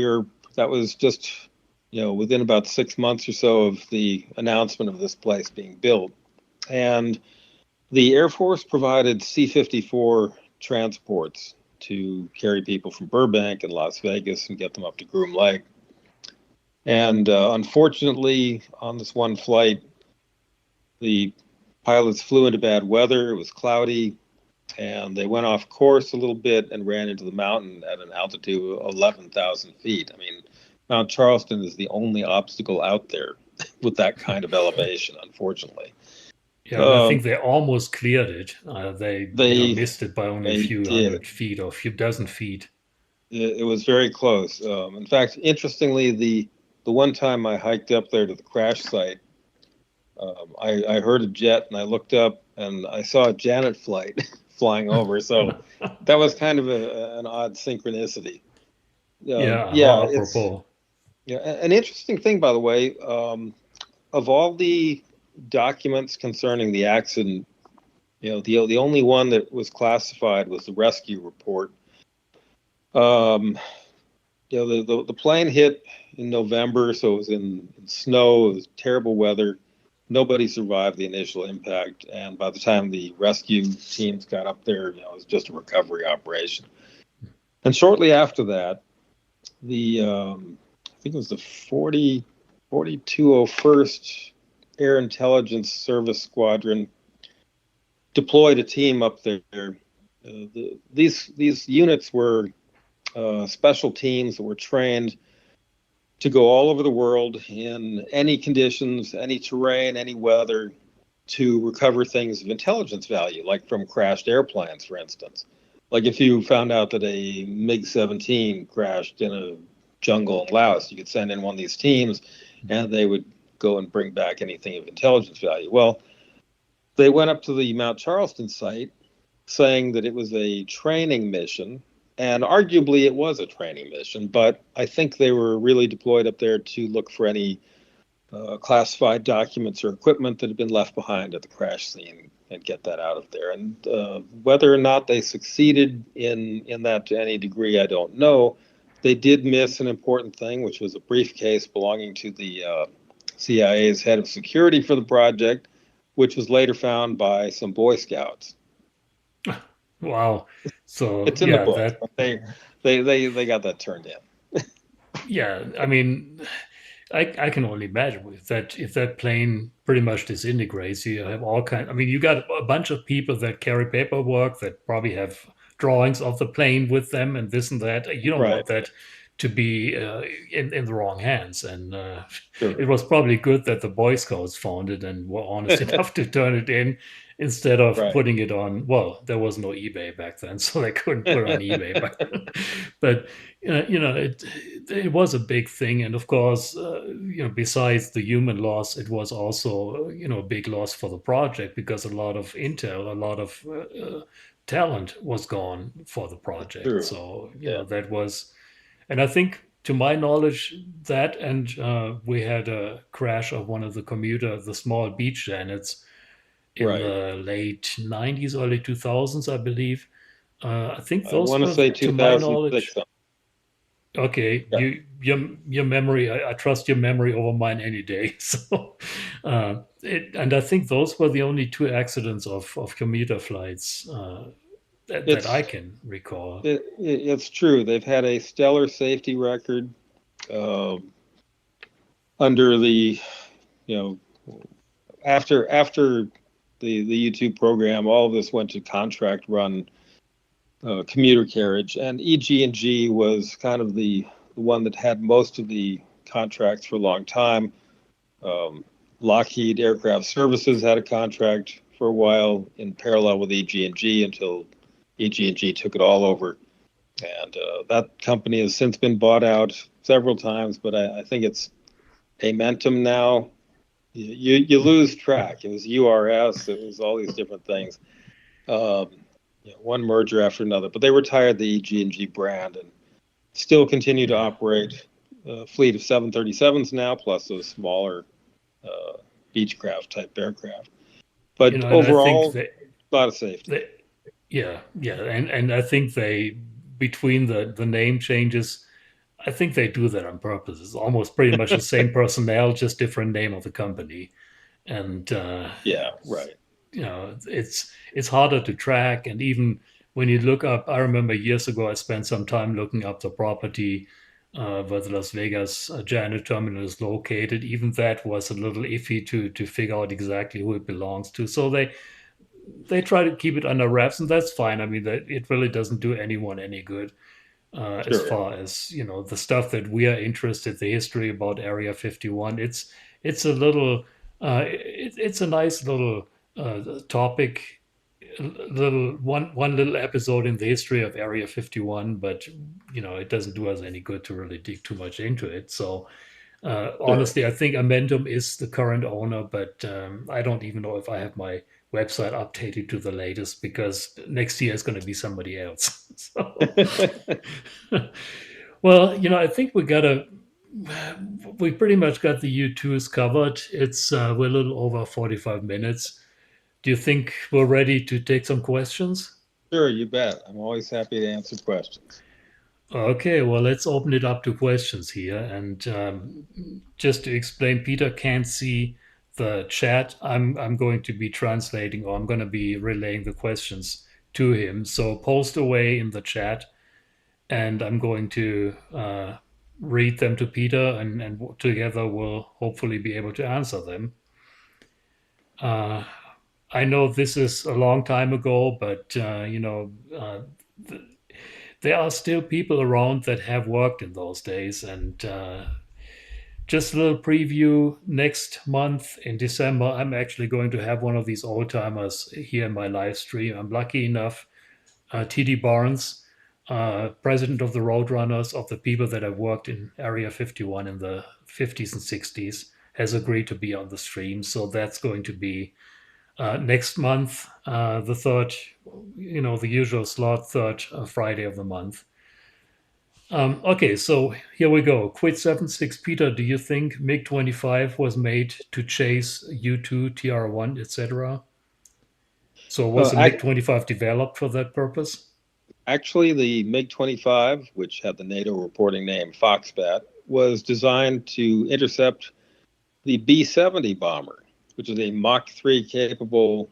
that was just, within about 6 months or so of the announcement of this place being built. And the Air Force provided C-54 transports to carry people from Burbank and Las Vegas and get them up to Groom Lake. And unfortunately, on this one flight, the pilots flew into bad weather. It was cloudy, and they went off course a little bit and ran into the mountain at an altitude of 11,000 feet. I mean, Mount Charleston is the only obstacle out there with that kind of elevation, unfortunately. yeah, and I think they almost cleared it. They They missed it by only a they few did. hundred feet or a few dozen feet. It was very close. In fact, interestingly, the one time I hiked up there to the crash site, I heard a jet and I looked up and I saw a Janet flight flying over. So that was kind of an odd synchronicity. Yeah, Yeah, how it's apropos. an interesting thing, by the way. Of all the documents concerning the accident, the only one that was classified was the rescue report. The plane hit in November, so it was in snow. It was terrible weather. Nobody survived the initial impact, and by the time the rescue teams got up there, it was just a recovery operation. And shortly after that, I think it was the 4201st Air Intelligence Service Squadron deployed a team up there. These units were special teams that were trained to go all over the world in any conditions, any terrain, any weather, to recover things of intelligence value, like from crashed airplanes, for instance. Like if you found out that a MiG-17 crashed in a jungle in Laos, you could send in one of these teams and they would go and bring back anything of intelligence value. Well, they went up to the Mount Charleston site saying that it was a training mission, and arguably it was a training mission, but I think they were really deployed up there to look for any classified documents or equipment that had been left behind at the crash scene and get that out of there. And whether or not they succeeded in that to any degree, I don't know. They did miss an important thing, which was a briefcase belonging to the CIA's head of security for the project, which was later found by some Boy Scouts. Wow. So It's in the yeah, book. that They got that turned in. yeah, I mean, I can only imagine if that plane pretty much disintegrates, you have all kind. I mean, you got a bunch of people that carry paperwork that probably have drawings of the plane with them and this and that. You don't Right. want that to be in the wrong hands. And Sure. it was probably good that the Boy Scouts found it and were honest enough to turn it in. instead of Right. putting it on. Well, there was no eBay back then, so they couldn't put it on eBay. But it was a big thing, and of course, besides the human loss, it was also a big loss for the project because a lot of intel, a lot of talent was gone for the project. True. So Yeah. that was, and I think to my knowledge, that and we had a crash of one of the small beach janets in Right. the late 90s, early 2000s, I believe. I think I those want to were, say to my knowledge, 2006. okay. Yeah. Your memory, I trust your memory over mine any day. So, and I think those were the only two accidents of commuter flights that I It's can recall. it's true. They've had a stellar safety record uh, under the you know after the U-2 program. All of this went to contract run commuter carriage, and EG&G was kind of the one that had most of the contracts for a long time. Um, Lockheed Aircraft Services had a contract for a while in parallel with EG&G until EG&G took it all over. And that company has since been bought out several times, but I think it's Amentum now. You lose track. It was URS. It was all these different things. Um, one merger after another. But they retired the EG&G brand and still continue to Yeah. operate a fleet of 737s now, plus those smaller Beechcraft type aircraft. But And I think overall, a lot of safety. yeah, and I think they, between the name changes, I think they do that on purpose. It's almost pretty much the same personnel, just different name of the company. And Yeah, right. it's harder to track. And even when you look up, I remember years ago I spent some time looking up the property where the Las Vegas Janet terminal is located. Even that was a little iffy to figure out exactly who it belongs to. So they try to keep it under wraps, and that's fine. I mean, that it really doesn't do anyone any good as Sure. far as the stuff that we are interested, the history about Area 51. It's a little, it's a nice little topic, little one little episode in the history of Area 51, but it doesn't do us any good to really dig too much into it. So Sure. honestly, I think Amendum is the current owner, but I don't even know if I have my website updated to the latest because next year is going to be somebody else. So, well, I think we pretty much got the U2s covered. We're a little over 45 minutes. Do you think we're ready to take some questions? Sure, you bet. I'm always happy to answer questions. Okay, well, let's open it up to questions here. And just to explain, Peter can't see the chat. I'm going to be translating, or I'm going to be relaying the questions to him. So post away in the chat, and I'm going to read them to Peter, and together we'll hopefully be able to answer them. I know this is a long time ago, but there are still people around that have worked in those days. And just a little preview, next month in December, I'm actually going to have one of these old timers here in my live stream. I'm lucky enough, TD Barnes, president of the Roadrunners, of the people that have worked in Area 51 in the 50s and 60s, has agreed to be on the stream. So that's going to be next month, the third, the usual slot, third Friday of the month. Okay, so here we go. Quit 76 Peter, do you think MiG-25 was made to chase U-2, TR-1, etc.? So was the Ac MiG-25 developed for that purpose? Actually, the MiG-25, which had the NATO reporting name Foxbat, was designed to intercept the B-70 bomber, which is a Mach 3 capable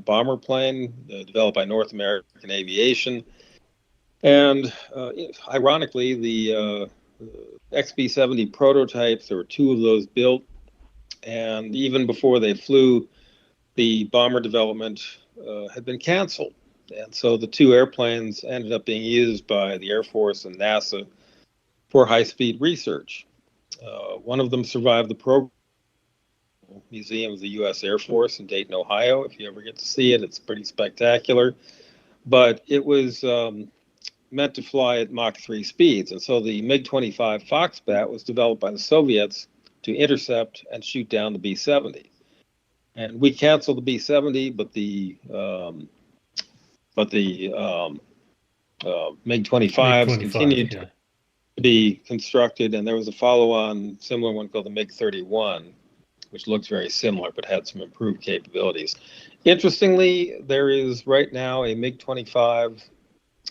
bomber plane developed by North American Aviation. And ironically, the XB-70 prototypes, there were two of those built. And even before they flew, the bomber development had been canceled. And so the two airplanes ended up being used by the Air Force and NASA for high-speed research. One of them survived the program, Museum of the U.S. Air Force in Dayton, Ohio. If you ever get to see it, it's pretty spectacular. But it was meant to fly at Mach 3 speeds. And so the MiG-25 Foxbat was developed by the Soviets to intercept and shoot down the B-70. And we canceled the B-70, but the MiG-25s continued to be constructed, and there was a follow-on similar one called the MiG-31, which looks very similar but had some improved capabilities. Interestingly, there is right now a MiG-25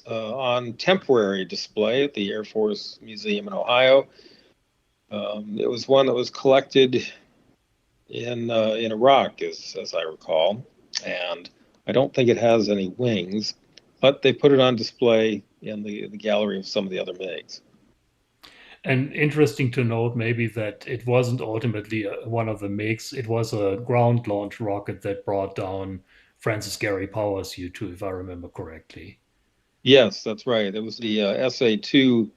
on temporary display at the Air Force Museum in Ohio. It was one that was collected in Iraq, as I recall, and I don't think it has any wings, but they put it on display in the gallery of some of the other MiGs. And interesting to note maybe that it wasn't ultimately one of the MiGs. It was a ground-launched rocket that brought down Francis Gary Powers' U-2, if I remember correctly. Yes, that's right. It was the SA-2.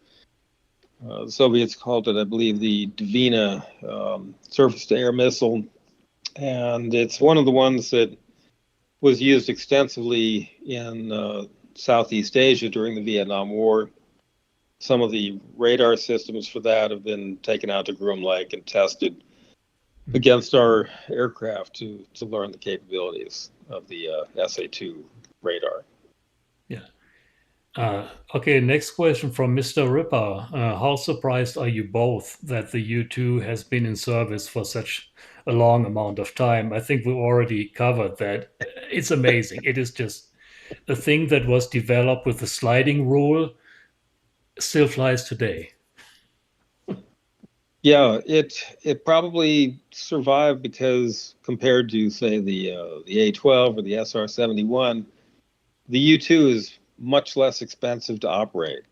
The Soviets called it, I believe, the Dvina surface-to-air missile. And it's one of the ones that was used extensively in Southeast Asia during the Vietnam War. Some of the radar systems for that have been taken out to Groom Lake and tested against our aircraft to learn the capabilities of the SA-2 radar. Yeah. Okay, next question from Mr. Ripper. How surprised are you both that the U-2 has been in service for such a long amount of time? I think we already covered that. It's amazing. It is just a thing that was developed with a sliding rule, still flies today. Yeah, it probably survived because compared to, say, the A-12 or the SR-71, the U-2 is much less expensive to operate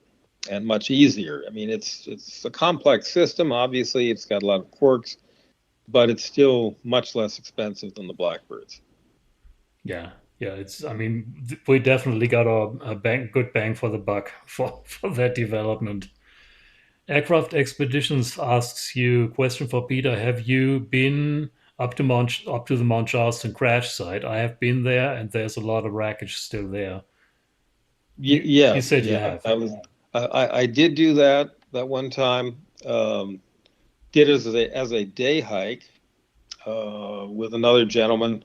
and much easier. I mean, it's a complex system. Obviously, it's got a lot of quirks, but it's still much less expensive than the Blackbirds. Yeah, I mean, we definitely got a good bang for the buck for that development. Aircraft Expeditions asks you, question for Peter, have you been up to the Mount Charleston crash site? I have been there, and there's a lot of wreckage still there. Yes, you said you have. I did do that one time. Did it as a day hike with another gentleman.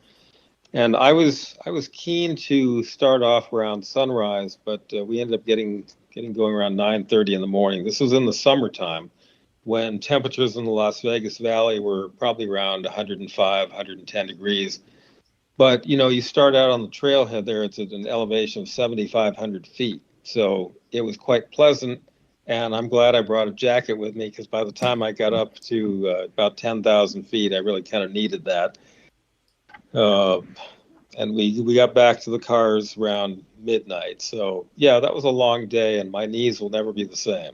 And I was keen to start off around sunrise, but we ended up getting going around 9:30 in the morning. This was in the summertime when temperatures in the Las Vegas Valley were probably around 105, 110 degrees. But, you start out on the trailhead there. It's at an elevation of 7,500 feet. So it was quite pleasant. And I'm glad I brought a jacket with me because by the time I got up to about 10,000 feet, I really kind of needed that. And we got back to the cars around midnight. So yeah, that was a long day, and my knees will never be the same.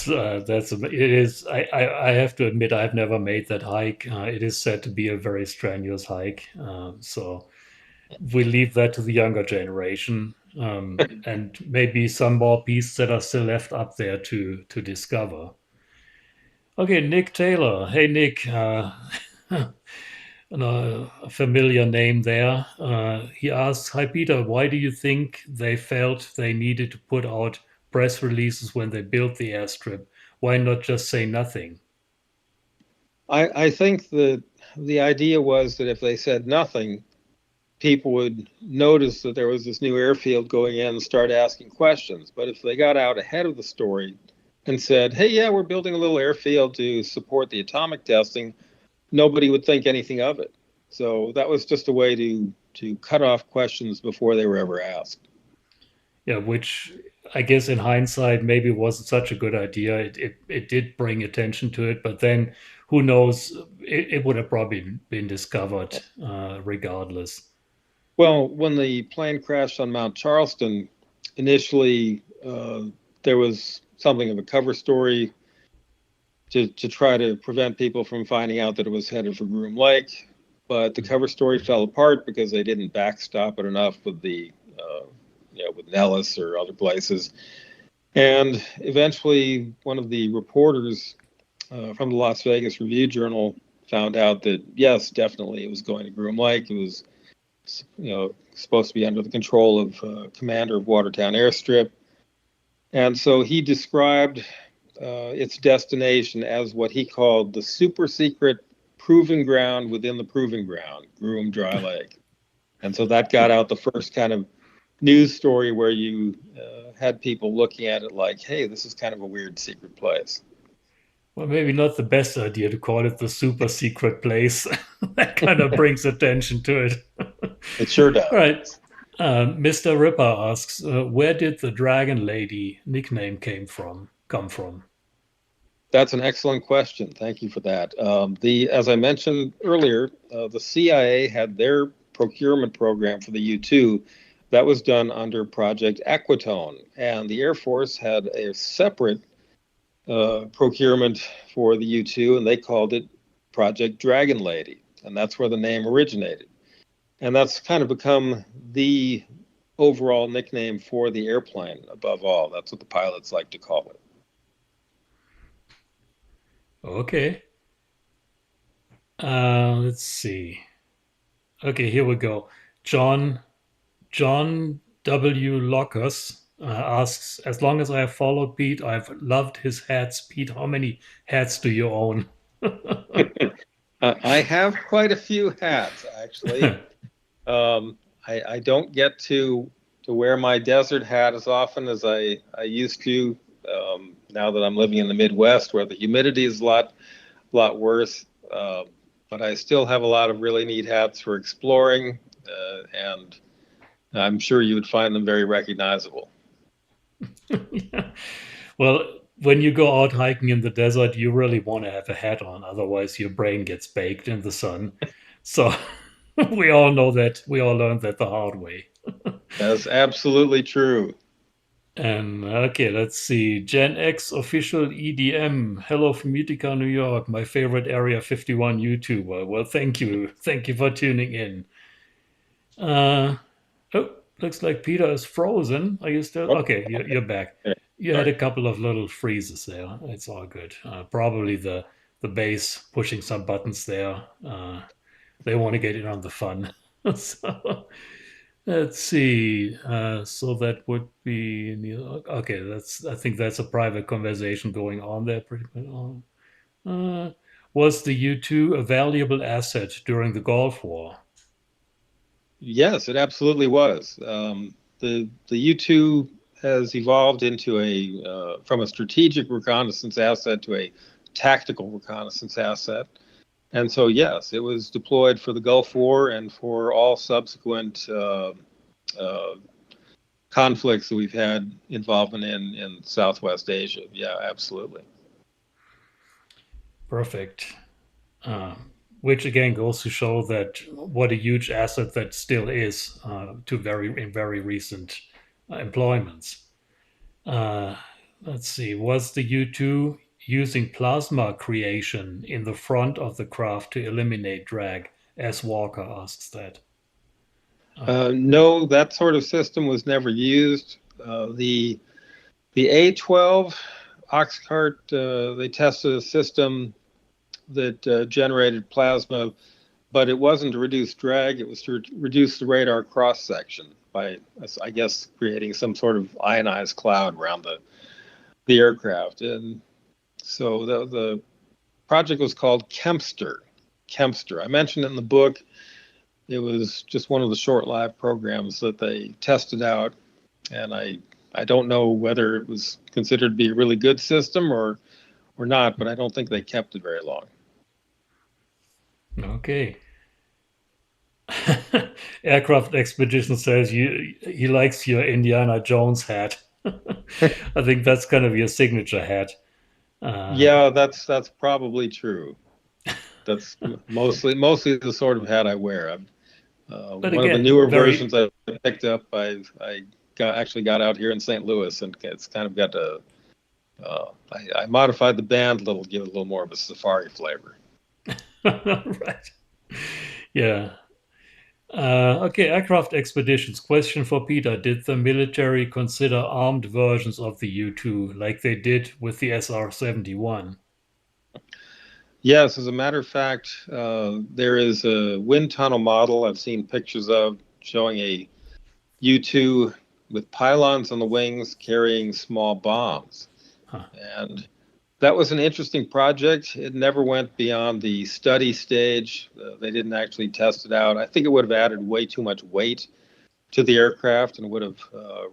It is. I have to admit, I've never made that hike. It is said to be a very strenuous hike. So we leave that to the younger generation, and maybe some more beasts that are still left up there to discover. Okay, Nick Taylor. Hey, Nick. A familiar name there. He asks, "Hi Peter, why do you think they felt they needed to put out press releases when they built the airstrip? Why not just say nothing?" I think that the idea was that if they said nothing, people would notice that there was this new airfield going in and start asking questions. But if they got out ahead of the story and said, "Hey, yeah, we're building a little airfield to support the atomic testing," nobody would think anything of it. So that was just a way to cut off questions before they were ever asked. Yeah, which I guess in hindsight maybe wasn't such a good idea. It did bring attention to it, but then who knows? It would have probably been discovered regardless. Well, when the plane crashed on Mount Charleston, initially there was something of a cover story to try to prevent people from finding out that it was headed for Groom Lake. But the cover story fell apart because they didn't backstop it enough with with Nellis or other places. And eventually one of the reporters from the Las Vegas Review Journal found out that yes, definitely it was going to Groom Lake. It was, supposed to be under the control of commander of Watertown Airstrip, and so he described its destination as what he called the super secret proving ground within the proving ground, Groom Dry Lake. And so that got out the first kind of news story where you had people looking at it like, hey, this is kind of a weird secret place. Well, maybe not the best idea to call it the super secret place. That kind of brings attention to it. It sure does. All right. Mr. Ripper asks, where did the Dragon Lady nickname come from? That's an excellent question. Thank you for that. As I mentioned earlier, the CIA had their procurement program for the U-2 that was done under Project Equatone, and the Air Force had a separate procurement for the U-2, and they called it Project Dragon Lady, and that's where the name originated. And that's kind of become the overall nickname for the airplane above all. That's what the pilots like to call it. Okay. Let's see. Okay, here we go. John W. Lockers asks, as long as I have followed Pete, I've loved his hats. Pete, how many hats do you own? I have quite a few hats, actually. I don't get to wear my desert hat as often as I used to. Now that I'm living in the Midwest, where the humidity is a lot worse, but I still have a lot of really neat hats for exploring, and I'm sure you would find them very recognizable. Yeah. Well, when you go out hiking in the desert, you really want to have a hat on, otherwise your brain gets baked in the sun. So we all know that. We all learned that the hard way. That's absolutely true. And okay, let's see. Gen X official EDM. Hello from Utica, New York. My favorite Area 51 YouTuber. Well, thank you. Thank you for tuning in. Oh, looks like Peter is frozen. Are you still? Okay, you're back. You had a couple of little freezes there. It's all good. Probably the base pushing some buttons there. They want to get in on the fun. So let's see. So that would be okay. I think that's a private conversation going on there. Pretty much. Was the U-2 a valuable asset during the Gulf War? Yes, it absolutely was. The U-2 has evolved into from a strategic reconnaissance asset to a tactical reconnaissance asset. And so, yes, it was deployed for the Gulf War and for all subsequent conflicts that we've had involvement in Southwest Asia. Yeah, absolutely. Perfect. Which again goes to show that what a huge asset that still is in very recent employments. Let's see. Was the U-2 using plasma creation in the front of the craft to eliminate drag? As Walker asks that. No, that sort of system was never used. The A-12 Oxcart, they tested a system that generated plasma, but it wasn't to reduce drag. It was to reduce the radar cross section by, I guess, creating some sort of ionized cloud around the aircraft. And so the project was called Kempster. I mentioned it in the book. It was just one of the short-lived programs that they tested out, and I don't know whether it was considered to be a really good system or not, but I don't think they kept it very long. Okay. Aircraft Expedition says he likes your Indiana Jones hat. I think that's kind of your signature hat. Yeah, that's probably true. That's mostly the sort of hat I wear. One of the newer versions I picked up, I actually got out here in St. Louis, and it's kind of got I modified the band a little, give it a little more of a safari flavor. Right. Yeah. Okay, Aircraft Expeditions. Question for Peter. Did the military consider armed versions of the U-2 like they did with the SR-71? Yes, as a matter of fact, there is a wind tunnel model I've seen pictures of showing a U-2 with pylons on the wings carrying small bombs. Huh. And that was an interesting project. It never went beyond the study stage. They didn't actually test it out. I think it would have added way too much weight to the aircraft and would have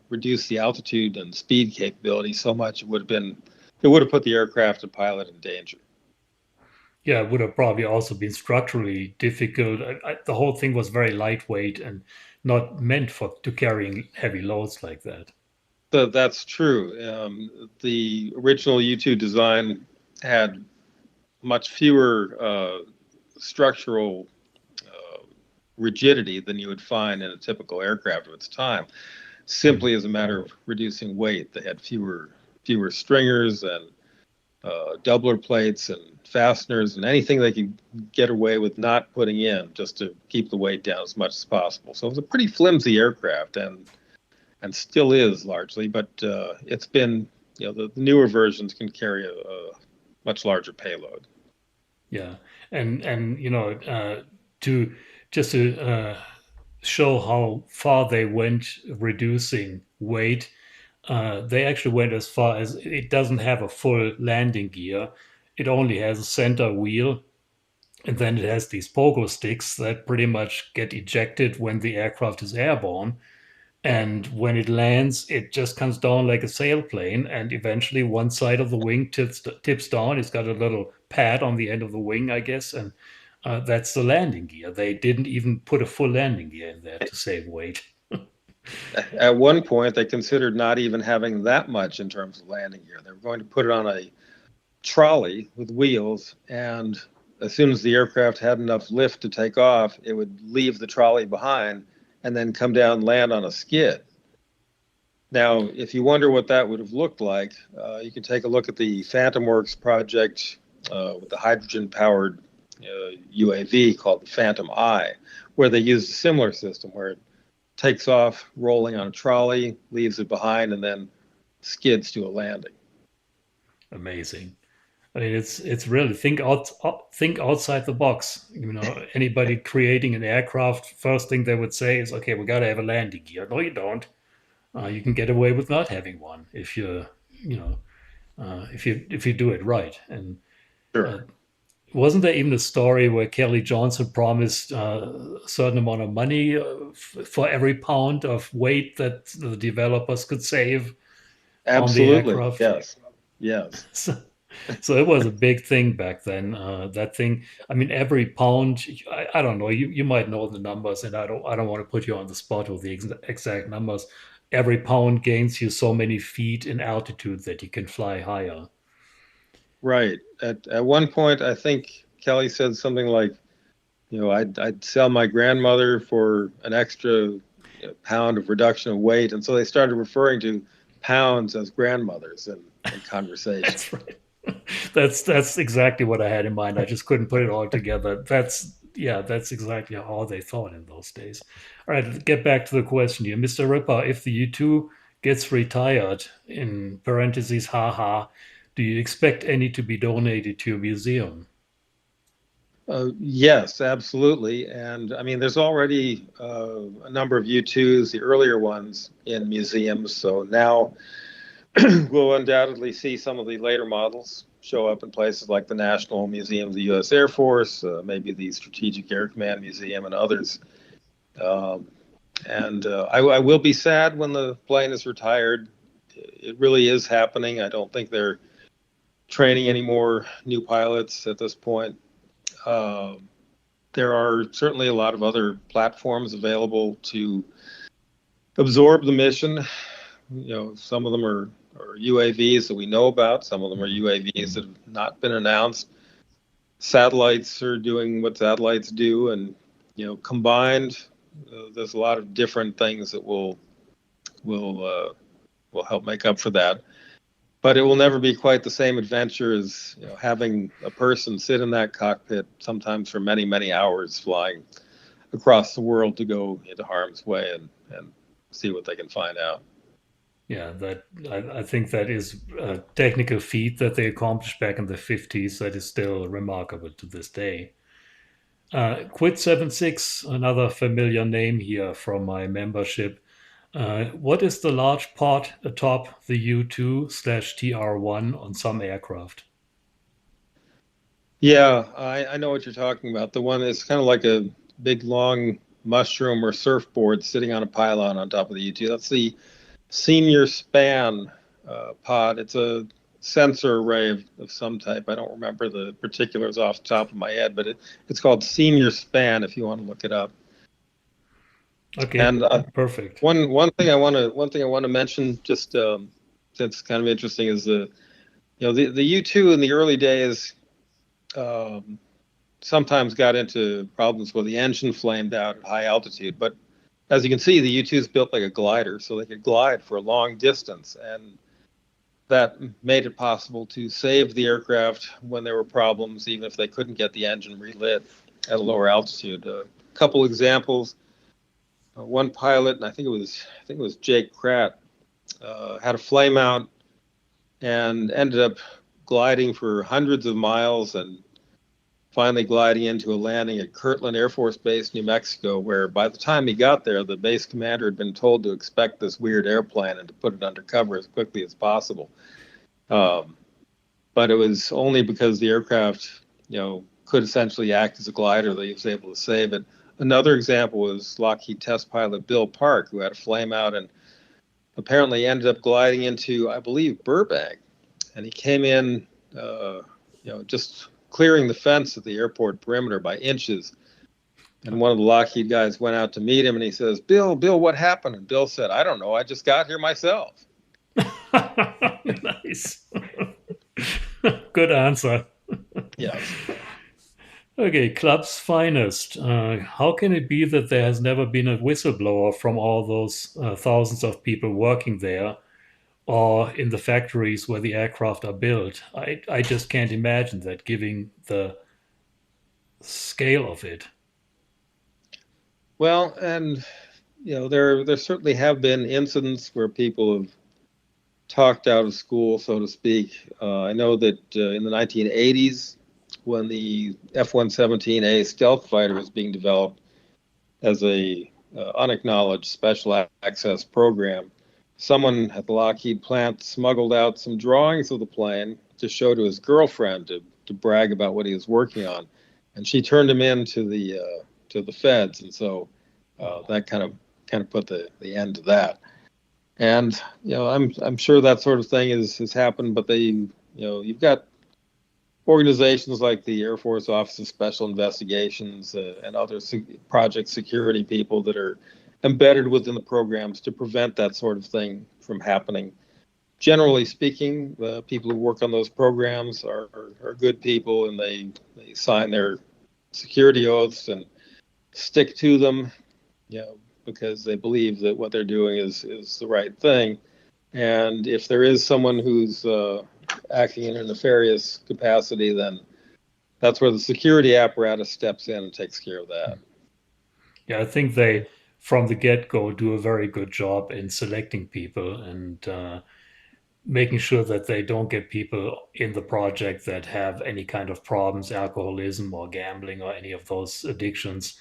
reduced the altitude and speed capability so much it would have put the aircraft and pilot in danger. Yeah, it would have probably also been structurally difficult. The whole thing was very lightweight and not meant for to carrying heavy loads like that. That's true. The original U-2 design had much fewer structural rigidity than you would find in a typical aircraft of its time, simply as a matter of reducing weight. They had fewer stringers and doubler plates and fasteners and anything they could get away with not putting in just to keep the weight down as much as possible. So it was a pretty flimsy aircraft and still is largely, but it's been, the newer versions can carry a much larger payload. Yeah, and to just to show how far they went reducing weight, they actually went as far as it doesn't have a full landing gear. It only has a center wheel, and then it has these pogo sticks that pretty much get ejected when the aircraft is airborne. And when it lands, it just comes down like a sailplane, and eventually one side of the wing tips down. It's got a little pad on the end of the wing, I guess, and that's the landing gear. They didn't even put a full landing gear in there to save weight. At one point, they considered not even having that much in terms of landing gear. They were going to put it on a trolley with wheels, and as soon as the aircraft had enough lift to take off, it would leave the trolley behind and then come down and land on a skid. Now, if you wonder what that would have looked like, you can take a look at the Phantom Works project with the hydrogen-powered UAV called the Phantom Eye, where they used a similar system where it takes off rolling on a trolley, leaves it behind, and then skids to a landing. Amazing. I mean, it's really think outside the box. Anybody creating an aircraft, first thing they would say is, "Okay, we got to have a landing gear." No, you don't. You can get away with not having one if you know, if you do it right. And uh, Sure. wasn't there even a story where Kelly Johnson promised a certain amount of money for every pound of weight that the developers could save on the Absolutely. aircraft? Yes. Yes. So, so it was a big thing back then. That thing, I mean, every pound. I don't know. You might know the numbers, and I don't want to put you on the spot with the exact numbers. Every pound gains you so many feet in altitude that you can fly higher. Right. At one point, I think Kelly said something like, I'd sell my grandmother for an extra pound of reduction of weight. And so they started referring to pounds as grandmothers in conversation. That's right. That's exactly what I had in mind. I just couldn't put it all together. That's exactly how they thought in those days. All right, let's get back to the question here, Mr. Ripper. If the U-2 gets retired, in parentheses, haha, do you expect any to be donated to a museum? Yes, absolutely. And I mean, there's already a number of U-2s, the earlier ones, in museums. So now we'll undoubtedly see some of the later models show up in places like the National Museum of the U.S. Air Force, maybe the Strategic Air Command Museum, and others. Um, and I will be sad when the plane is retired. It really is happening. I don't think they're training any more new pilots at this point. Uh, there are certainly a lot of other platforms available to absorb the mission. Some of them are UAVs that we know about. Some of them are UAVs that have not been announced. Satellites are doing what satellites do, and combined, there's a lot of different things that will help make up for that. But it will never be quite the same adventure as having a person sit in that cockpit, sometimes for many, many hours, flying across the world to go into harm's way and see what they can find out. Yeah, that I think that is a technical feat that they accomplished back in the 50s that is still remarkable to this day. Quid 76, another familiar name here from my membership. What is the large pot atop the U-2 slash TR-1 on some aircraft? Yeah, I know what you're talking about. The one that's kind of like a big long mushroom or surfboard sitting on a pylon on top of the U2. That's the senior span pod. It's a sensor array of some type. I don't remember the particulars off the top of my head, but it's called senior span if you want to look it up. Okay, And perfect. one thing I want to mention, just that's kind of interesting, is the U2 in the early days um, sometimes got into problems where the engine flamed out at high altitude. But as you can see, the U2 is built like a glider, so they could glide for a long distance, and that made it possible to save the aircraft when there were problems, even if they couldn't get the engine relit at a lower altitude. A couple examples: one pilot, and I think it was Jake Pratt, had a flame out and ended up gliding for hundreds of miles and finally gliding into a landing at Kirtland Air Force Base, New Mexico, where by the time he got there, the base commander had been told to expect this weird airplane and to put it under cover as quickly as possible. Um, but it was only because the aircraft, could essentially act as a glider that he was able to save it. Another example was Lockheed test pilot Bill Park, who had a flame out and apparently ended up gliding into, I believe, Burbank. And he came in, just clearing the fence at the airport perimeter by inches. And one of the Lockheed guys went out to meet him and he says, Bill, what happened? And Bill said, I don't know. I just got here myself. Nice. Good answer. Yes. Okay, club's finest. How can it be that there has never been a whistleblower from all those thousands of people working there or in the factories where the aircraft are built? I just can't imagine that, given the scale of it. Well, and there certainly have been incidents where people have talked out of school, so to speak. I know that in the 1980s, when the F-117A stealth fighter was being developed as a unacknowledged special access program, someone at the Lockheed plant smuggled out some drawings of the plane to show to his girlfriend to brag about what he was working on, and she turned him in to the feds, and so that kind of put the end to that. And I'm sure that sort of thing has happened, but you've got organizations like the Air Force Office of Special Investigations and other project security people that are embedded within the programs to prevent that sort of thing from happening. Generally speaking, the people who work on those programs are good people, and they sign their security oaths and stick to them, because they believe that what they're doing is the right thing. And if there is someone who's acting in a nefarious capacity, then that's where the security apparatus steps in and takes care of that. Yeah, I think they, from the get-go, do a very good job in selecting people and making sure that they don't get people in the project that have any kind of problems, alcoholism or gambling or any of those addictions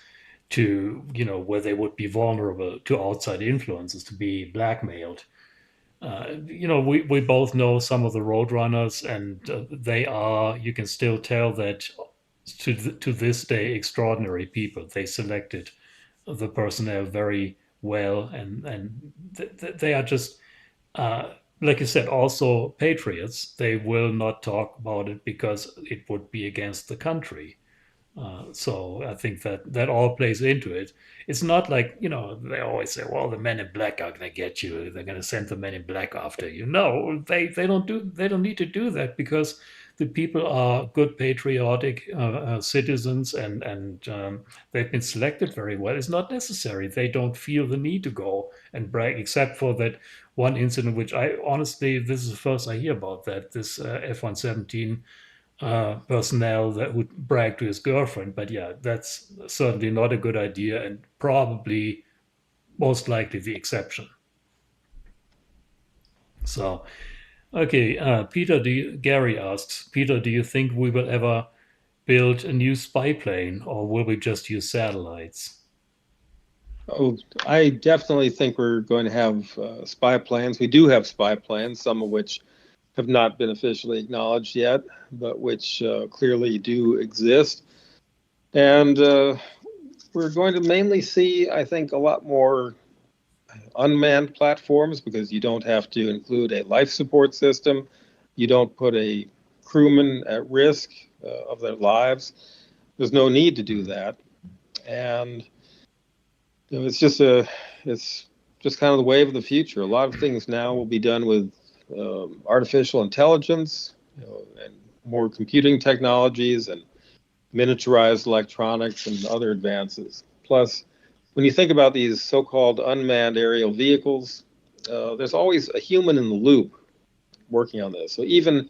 to, where they would be vulnerable to outside influences, to be blackmailed. We both know some of the Roadrunners, and they are, you can still tell that to this day, extraordinary people. They selected the personnel very well, and they are just, uh, like you said, also patriots. They will not talk about it because it would be against the country. So I think that all plays into it. It's not like, they always say, well, the men in black are going to get you. They're going to send the men in black after you. No, they don't need to do that because the people are good patriotic citizens, and they've been selected very well. It's not necessary. They don't feel the need to go and brag, except for that one incident, which I honestly, this is the first I hear about that, this F-117 personnel that would brag to his girlfriend. But yeah, that's certainly not a good idea and probably most likely the exception. So, okay, Gary asks, Peter, do you think we will ever build a new spy plane, or will we just use satellites? Oh, I definitely think we're going to have spy planes. We do have spy planes, some of which have not been officially acknowledged yet, but which clearly do exist. And we're going to mainly see, I think, a lot more unmanned platforms because you don't have to include a life support system. You don't put a crewman at risk of their lives. There's no need to do that. And it's just kind of the wave of the future. A lot of things now will be done with artificial intelligence, and more computing technologies and miniaturized electronics and other advances. Plus, when you think about these so-called unmanned aerial vehicles, there's always a human in the loop working on this. So even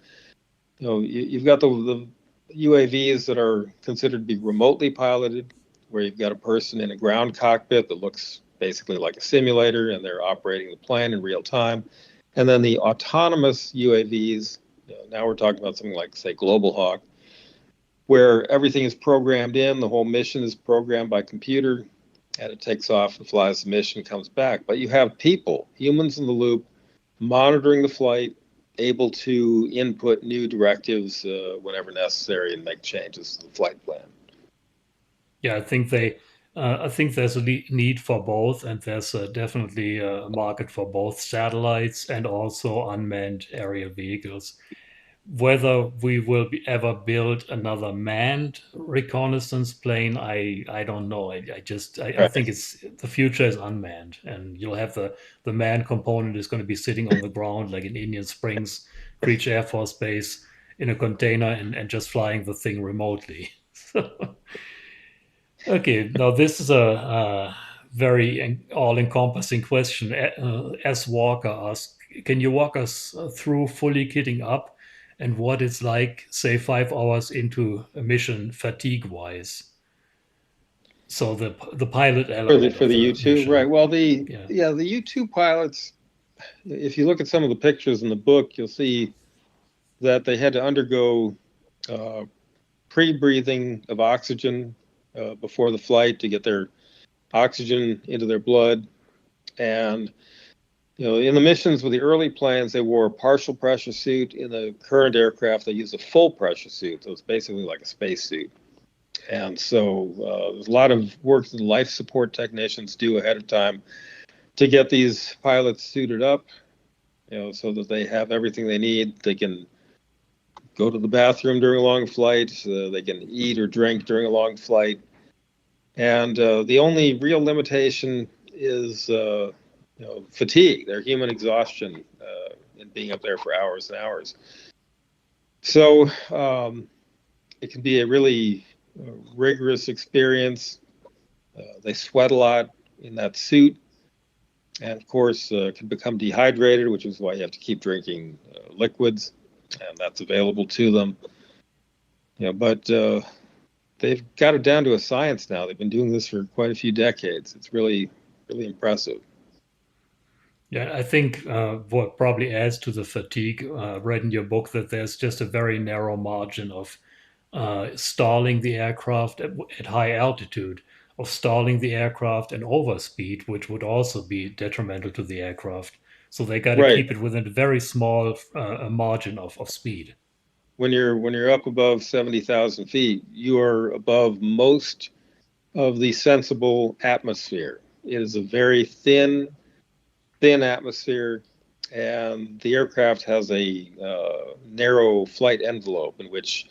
you've got the UAVs that are considered to be remotely piloted, where you've got a person in a ground cockpit that looks basically like a simulator, and they're operating the plane in real time. And then the autonomous UAVs. Now we're talking about something like, say, Global Hawk, where everything is programmed in, the whole mission is programmed by computer, and it takes off and flies the mission, comes back. But you have people, humans in the loop, monitoring the flight, able to input new directives whenever necessary and make changes to the flight plan. Yeah, I think there's a need for both, and there's definitely a market for both satellites and also unmanned aerial vehicles. Whether we will ever build another manned reconnaissance plane, I don't know. I think Right. it's the future is unmanned, and you'll have the manned component is going to be sitting on the ground like in Indian Springs Creech Air Force Base in a container and just flying the thing remotely. So, okay, now this is a very all-encompassing question. S. Walker asked, can you walk us through fully kitting up and what it's like, say, 5 hours into a mission fatigue-wise? So the pilot For the element for of the the U-2, right? mission. Well, the Yeah. yeah, the U-2 pilots. If you look at some of the pictures in the book, you'll see that they had to undergo uh, pre-breathing of oxygen before the flight to get their oxygen into their blood. And in the missions with the early planes, they wore a partial pressure suit. In the current aircraft, they use a full pressure suit, so it's basically like a space suit. And so there's a lot of work that the life support technicians do ahead of time to get these pilots suited up, so that they have everything they need. They can go to the bathroom during a long flight. They can eat or drink during a long flight. And the only real limitation is fatigue, their human exhaustion in being up there for hours and hours. So it can be a really rigorous experience. They sweat a lot in that suit, and of course can become dehydrated, which is why you have to keep drinking liquids, and that's available to them. But they've got it down to a science now. They've been doing this for quite a few decades. It's really, really impressive. Yeah, I think what probably adds to the fatigue, read in your book that there's just a very narrow margin of stalling the aircraft at high altitude, of stalling the aircraft and overspeed, which would also be detrimental to the aircraft. So they got to Right. keep it within a very small margin of speed. When you're up above 70,000 feet, you are above most of the sensible atmosphere. It is a very thin atmosphere, and the aircraft has a narrow flight envelope in which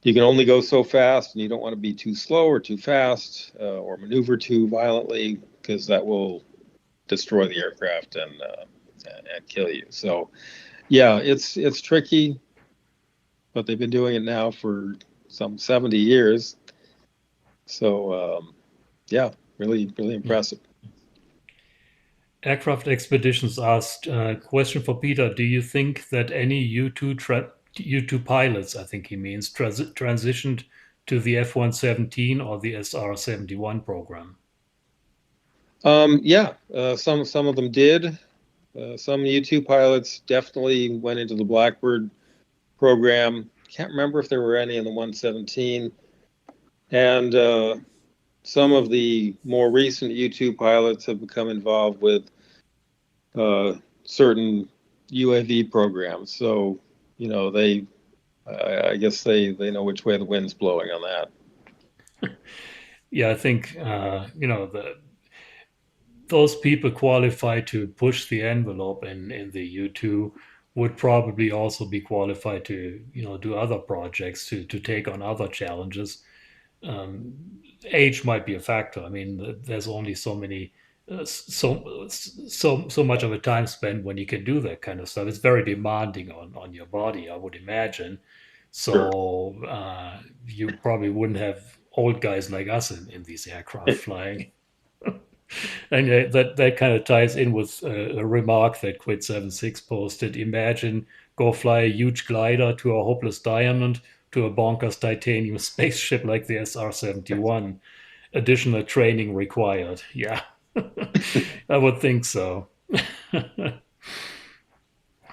you can only go so fast, and you don't want to be too slow or too fast or maneuver too violently, because that will destroy the aircraft and kill you. So yeah, it's tricky, but they've been doing it now for some 70 years. So yeah, really, really impressive. Aircraft Expeditions asked, question for Peter, do you think that any U-2 pilots, I think he means, transitioned to the F-117 or the SR-71 program? Yeah, some of them did. Some U-2 pilots definitely went into the Blackbird program. Can't remember if there were any in the 117. And some of the more recent U-2 pilots have become involved with certain UAV programs. So, I guess they know which way the wind's blowing on that. Yeah, I think those people qualified to push the envelope in the U2 would probably also be qualified to do other projects to take on other challenges. um, Age might be a factor. I mean, there's only so many, so much of a time spent when you can do that kind of stuff. It's very demanding on your body, I would imagine. Sure. So you probably wouldn't have old guys like us in these aircraft flying. And that kind of ties in with a remark that Quid 76 posted. Imagine go fly a huge glider to a hopeless diamond to a bonkers titanium spaceship like the SR-71. Additional training required. Yeah, I would think so.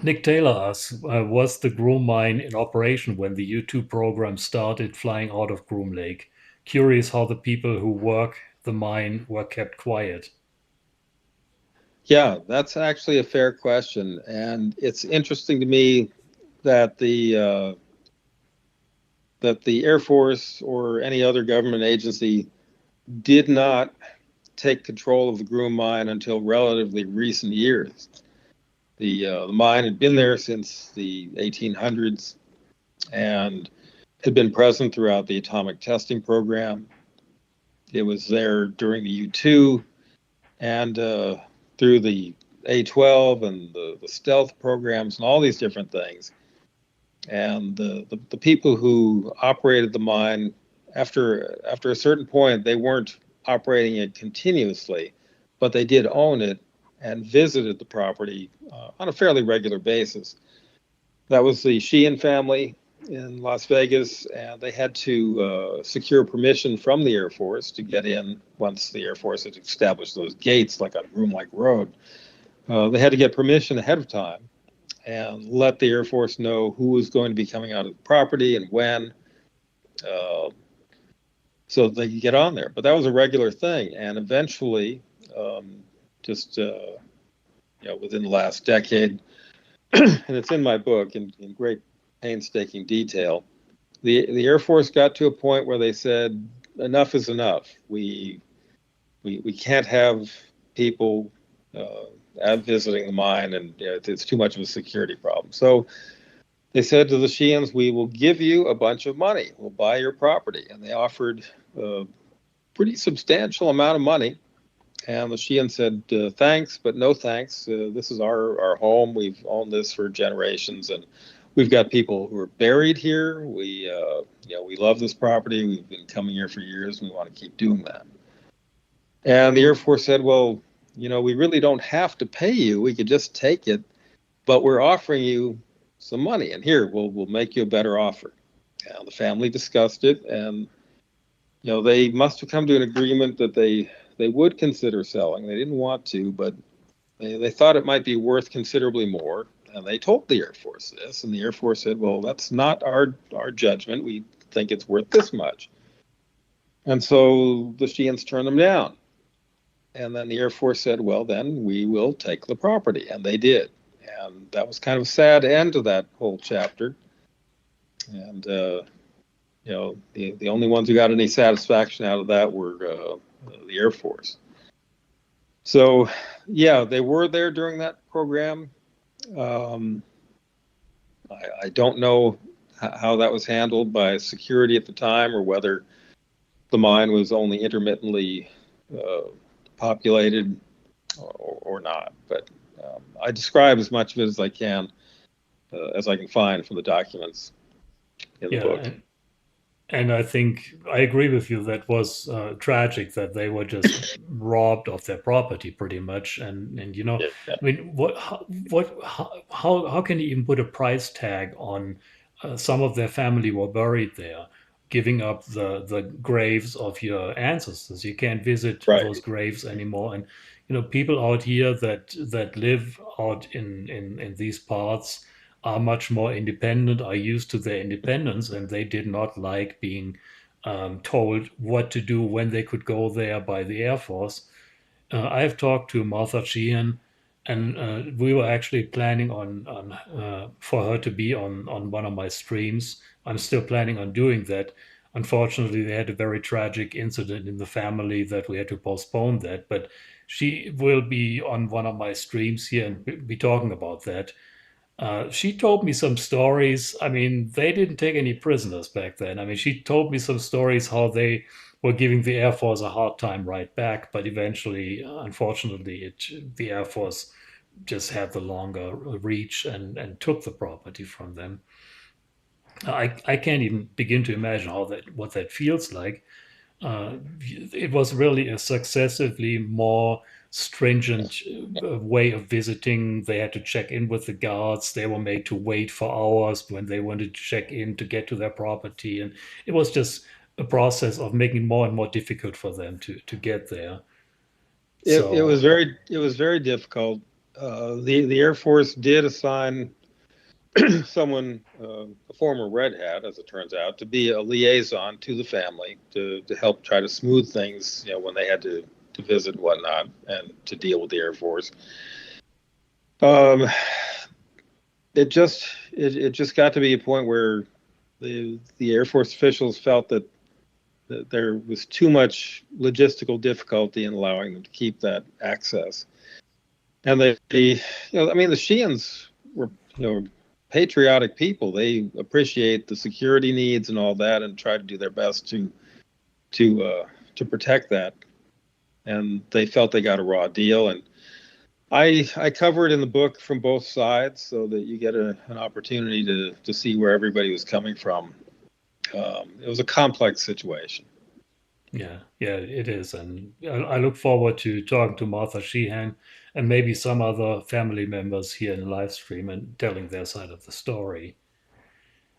Nick Taylor asks, was the Groom Mine in operation when the U-2 program started flying out of Groom Lake? Curious how the people who work the mine were kept quiet. Yeah, that's actually a fair question, and it's interesting to me that the Air Force or any other government agency did not take control of the Groom Mine until relatively recent years. The mine had been there since the 1800s and had been present throughout the atomic testing program. It was there during the U-2 and through the A-12 and the stealth programs and all these different things. And the people who operated the mine, after a certain point, they weren't operating it continuously, but they did own it and visited the property on a fairly regular basis. That was the Sheehan family in Las Vegas, and they had to secure permission from the Air Force to get in once the Air Force had established those gates, like on Groom Lake Road. They had to get permission ahead of time and let the Air Force know who was going to be coming out of the property and when, so they could get on there. But that was a regular thing, and eventually, just within the last decade, and it's in my book in great painstaking detail, the Air Force got to a point where they said enough is enough. We can't have people visiting the mine, and it's too much of a security problem. So they said to the Sheehan's, we will give you a bunch of money. We'll buy your property. And they offered a pretty substantial amount of money. And the Sheehan said, thanks, but no thanks. This is our home. We've owned this for generations, and we've got people who are buried here. We love this property. We've been coming here for years, and we want to keep doing that. And the Air Force said, well, we really don't have to pay you. We could just take it, but we're offering you some money, and here we'll make you a better offer. And the family discussed it, and they must have come to an agreement that they would consider selling. They didn't want to, but they thought it might be worth considerably more. And they told the Air Force this, and the Air Force said, well, that's not our judgment. We think it's worth this much. And so the Sheehan's turned them down. And then the Air Force said, well, then we will take the property. And they did. And that was kind of a sad end to that whole chapter. And, the only ones who got any satisfaction out of that were the Air Force. So, yeah, they were there during that program. I don't know how that was handled by security at the time, or whether the mine was only intermittently populated or not. But I describe as much of it as I can find from the documents in the book. And I think I agree with you. That was tragic that they were just robbed of their property, pretty much. And Yeah. I mean, how can you even put a price tag on some of their family were buried there, giving up the graves of your ancestors? You can't visit Right. those graves anymore, and people out here that live out in these parts are much more independent, are used to their independence, and they did not like being told what to do when they could go there by the Air Force. I've talked to Martha Sheehan, and we were actually planning on for her to be on one of my streams. I'm still planning on doing that. Unfortunately, they had a very tragic incident in the family that we had to postpone that. But she will be on one of my streams here and be talking about that. She told me some stories. I mean, they didn't take any prisoners back then. I mean, she told me some stories how they were giving the Air Force a hard time right back, but eventually, unfortunately, the Air Force just had the longer reach and took the property from them. I can't even begin to imagine what that feels like. It was really a successively more stringent way of visiting. They had to check in with the guards. They were made to wait for hours when they wanted to check in to get to their property. And it was just a process of making it more and more difficult for them to get there. It was very difficult. The Air Force did assign someone, a former Red Hat, as it turns out, to be a liaison to the family to help try to smooth things, when they had to visit and whatnot, and to deal with the Air Force. It just got to be a point where the Air Force officials felt that there was too much logistical difficulty in allowing them to keep that access. And the Sheehan's were, patriotic people. They appreciate the security needs and all that, and try to do their best to protect that. And they felt they got a raw deal. And I cover it in the book from both sides, so that you get an opportunity to see where everybody was coming from. It was a complex situation. Yeah, it is. And I look forward to talking to Martha Sheehan and maybe some other family members here in the live stream and telling their side of the story.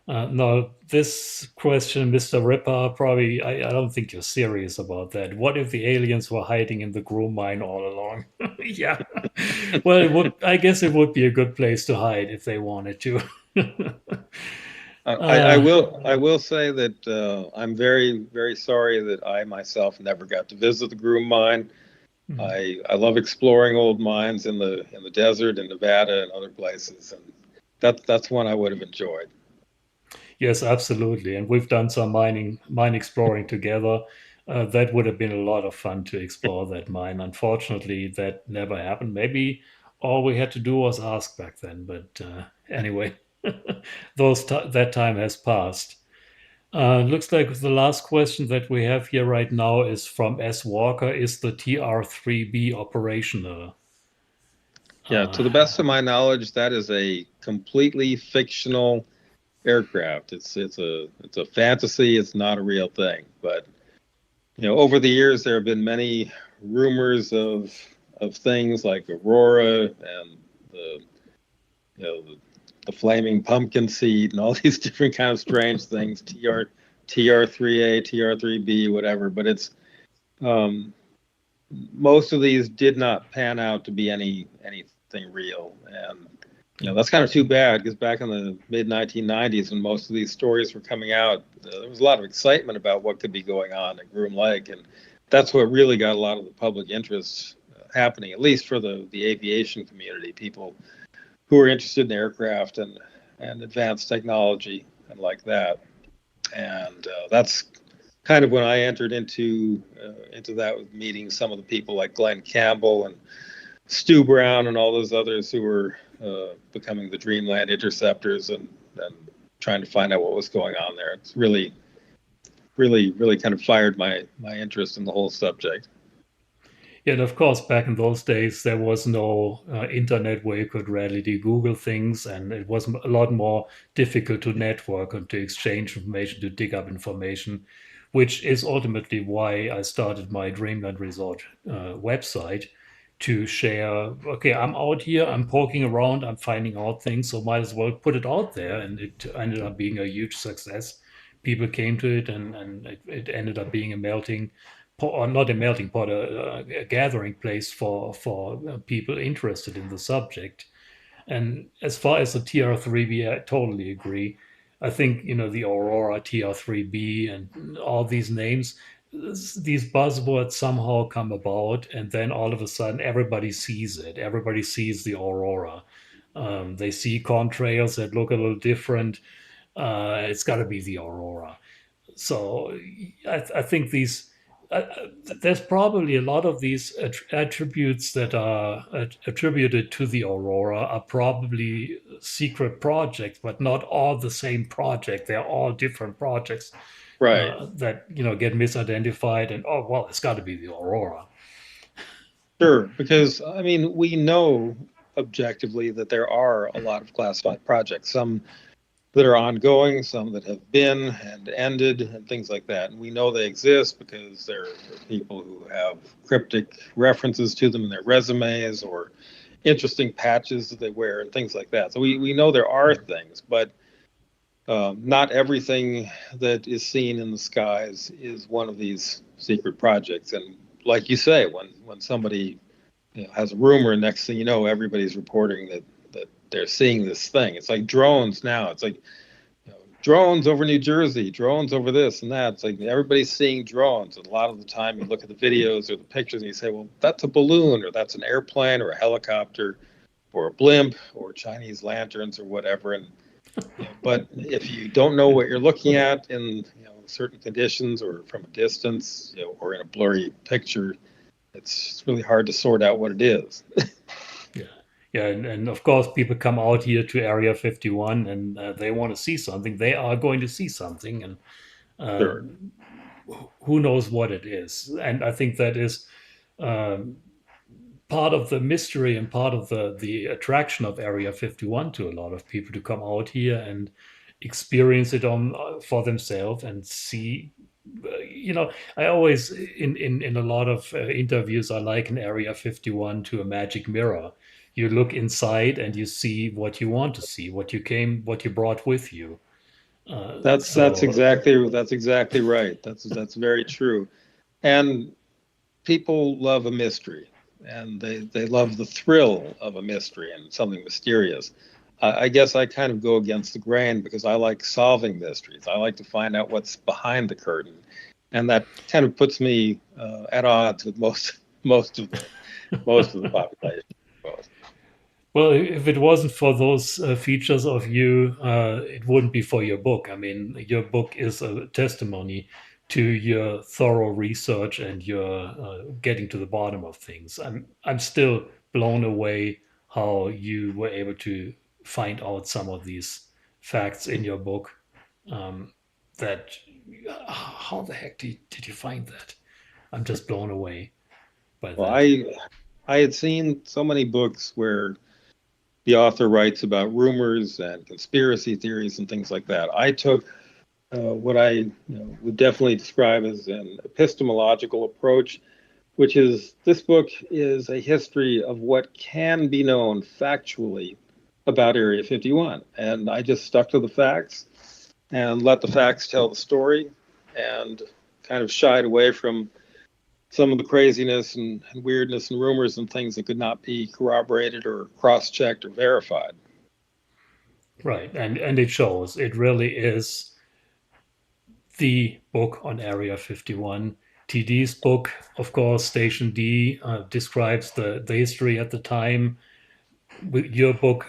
Now, this question, Mr. Ripper, probably, I don't think you're serious about that. What if the aliens were hiding in the Groom mine all along? Yeah. Well, I guess it would be a good place to hide if they wanted to. I will say that I'm very, very sorry that I myself never got to visit the Groom mine. I love exploring old mines in the desert in Nevada and other places, and that's one I would have enjoyed. Yes, absolutely. And we've done some mine exploring together. That would have been a lot of fun to explore that mine. Unfortunately, that never happened. Maybe all we had to do was ask back then. But anyway, that time has passed. Looks like the last question that we have here right now is from S. Walker. Is the TR-3B operational? Yeah, to the best of my knowledge, that is a completely fictional aircraft. It's a fantasy. It's not a real thing. But over the years, there have been many rumors of things like Aurora and the flaming pumpkin seed and all these different kind of strange things. TR3A, TR3B, whatever. But it's most of these did not pan out to be anything real, and that's kind of too bad, because back in the mid 1990s, when most of these stories were coming out, there was a lot of excitement about what could be going on at Groom Lake, and that's what really got a lot of the public interest happening, at least for the aviation community, people who were interested in aircraft and advanced technology and like that. And that's kind of when I entered into that, with meeting some of the people like Glenn Campbell and Stu Brown and all those others who were becoming the Dreamland interceptors and trying to find out what was going on there. It's really, really, really kind of fired my interest in the whole subject. Yeah, and of course, back in those days, there was no internet where you could readily Google things, and it was a lot more difficult to network and to exchange information, to dig up information, which is ultimately why I started my Dreamland Resort website, to share, okay, I'm out here, I'm poking around, I'm finding out things, so might as well put it out there. And it ended up being a huge success. People came to it, and it ended up being a melting pot, or not a melting pot, a gathering place for people interested in the subject. And as far as the TR3B, I totally agree. I think, the Aurora, TR3B, and all these names, these buzzwords somehow come about, and then all of a sudden everybody sees it. Everybody sees the Aurora. They see contrails that look a little different. It's got to be the Aurora. So I think uh, there's probably a lot of these attributes that are attributed to the Aurora are probably secret projects, but not all the same project. They're all different projects Right. that get misidentified, and oh well, it's got to be the Aurora. Sure. Because, I mean, we know objectively that there are a lot of classified projects, some that are ongoing, some that have been and ended, and things like that. And we know they exist because there are people who have cryptic references to them in their resumes or interesting patches that they wear and things like that. So we know there are things, but not everything that is seen in the skies is one of these secret projects. And like you say, when somebody has a rumor, next thing you know, everybody's reporting that they're seeing this thing. It's like drones now. It's like drones over New Jersey, drones over this and that. It's like everybody's seeing drones. And a lot of the time you look at the videos or the pictures and you say, well, that's a balloon or that's an airplane or a helicopter or a blimp or Chinese lanterns or whatever. And but if you don't know what you're looking at in certain conditions or from a distance, or in a blurry picture, it's really hard to sort out what it is. Yeah, yeah, and of course, people come out here to Area 51, and they want to see something. They are going to see something, and uh, Sure. who knows what it is. And I think that is um, part of the mystery and part of the attraction of Area 51 to a lot of people to come out here and experience it on for themselves and see. I always in a lot of interviews I liken Area 51 to a magic mirror. You look inside and you see what you want to see, what you brought with you. That's So exactly right. That's very true. And people love a mystery, and they love the thrill of a mystery and something mysterious. I guess I kind of go against the grain because I like solving mysteries. I like to find out what's behind the curtain, and that kind of puts me at odds with most of the population. I suppose. well, if it wasn't for those features of you, it wouldn't be for your book. I mean, your book is a testimony to your thorough research and your getting to the bottom of things. I'm still blown away how you were able to find out some of these facts in your book. Um, that how the heck did you find that? I'm just blown away by Well, that. I had seen so many books where the author writes about rumors and conspiracy theories and things like that. I took what I would definitely describe as an epistemological approach, which is this book is a history of what can be known factually about Area 51. And I just stuck to the facts and let the facts tell the story and kind of shied away from some of the craziness and weirdness and rumors and things that could not be corroborated or cross-checked or verified. Right, and it shows. It really is the book on Area 51. TD's book, of course, Station D, describes the history at the time. Your book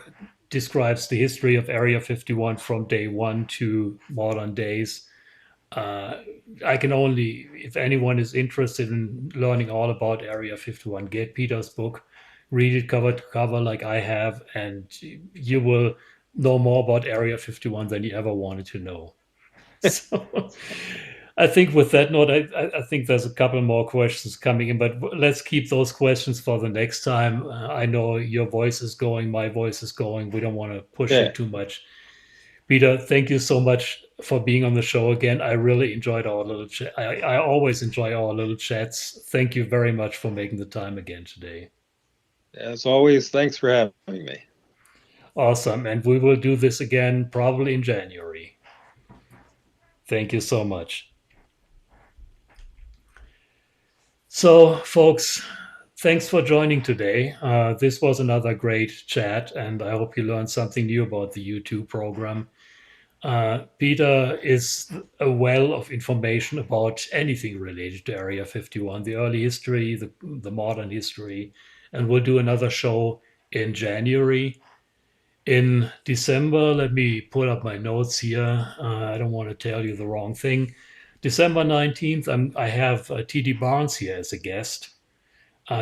describes the history of Area 51 from day one to modern days. I can only, if anyone is interested in learning all about Area 51, get Peter's book, read it cover to cover like I have, and you will know more about Area 51 than you ever wanted to know. So I think with that note, I think there's a couple more questions coming in, but let's keep those questions for the next time. I know your voice is going, my voice is going. We don't want to push Yeah, it too much. Peter, thank you so much for being on the show again. I really enjoyed our little chat. I always enjoy our little chats. Thank you very much for making the time again today. as always, thanks for having me. Awesome. And we will do this again probably in January. Thank you so much. So, folks, thanks for joining today. This was another great chat, and I hope you learned something new about the U-2 program. Peter is a well of information about anything related to Area 51, the early history, the modern history, and we'll do another show in January. In December, let me pull up my notes here. I don't want to tell you the wrong thing. December 19th, I have T.D. Barnes here as a guest.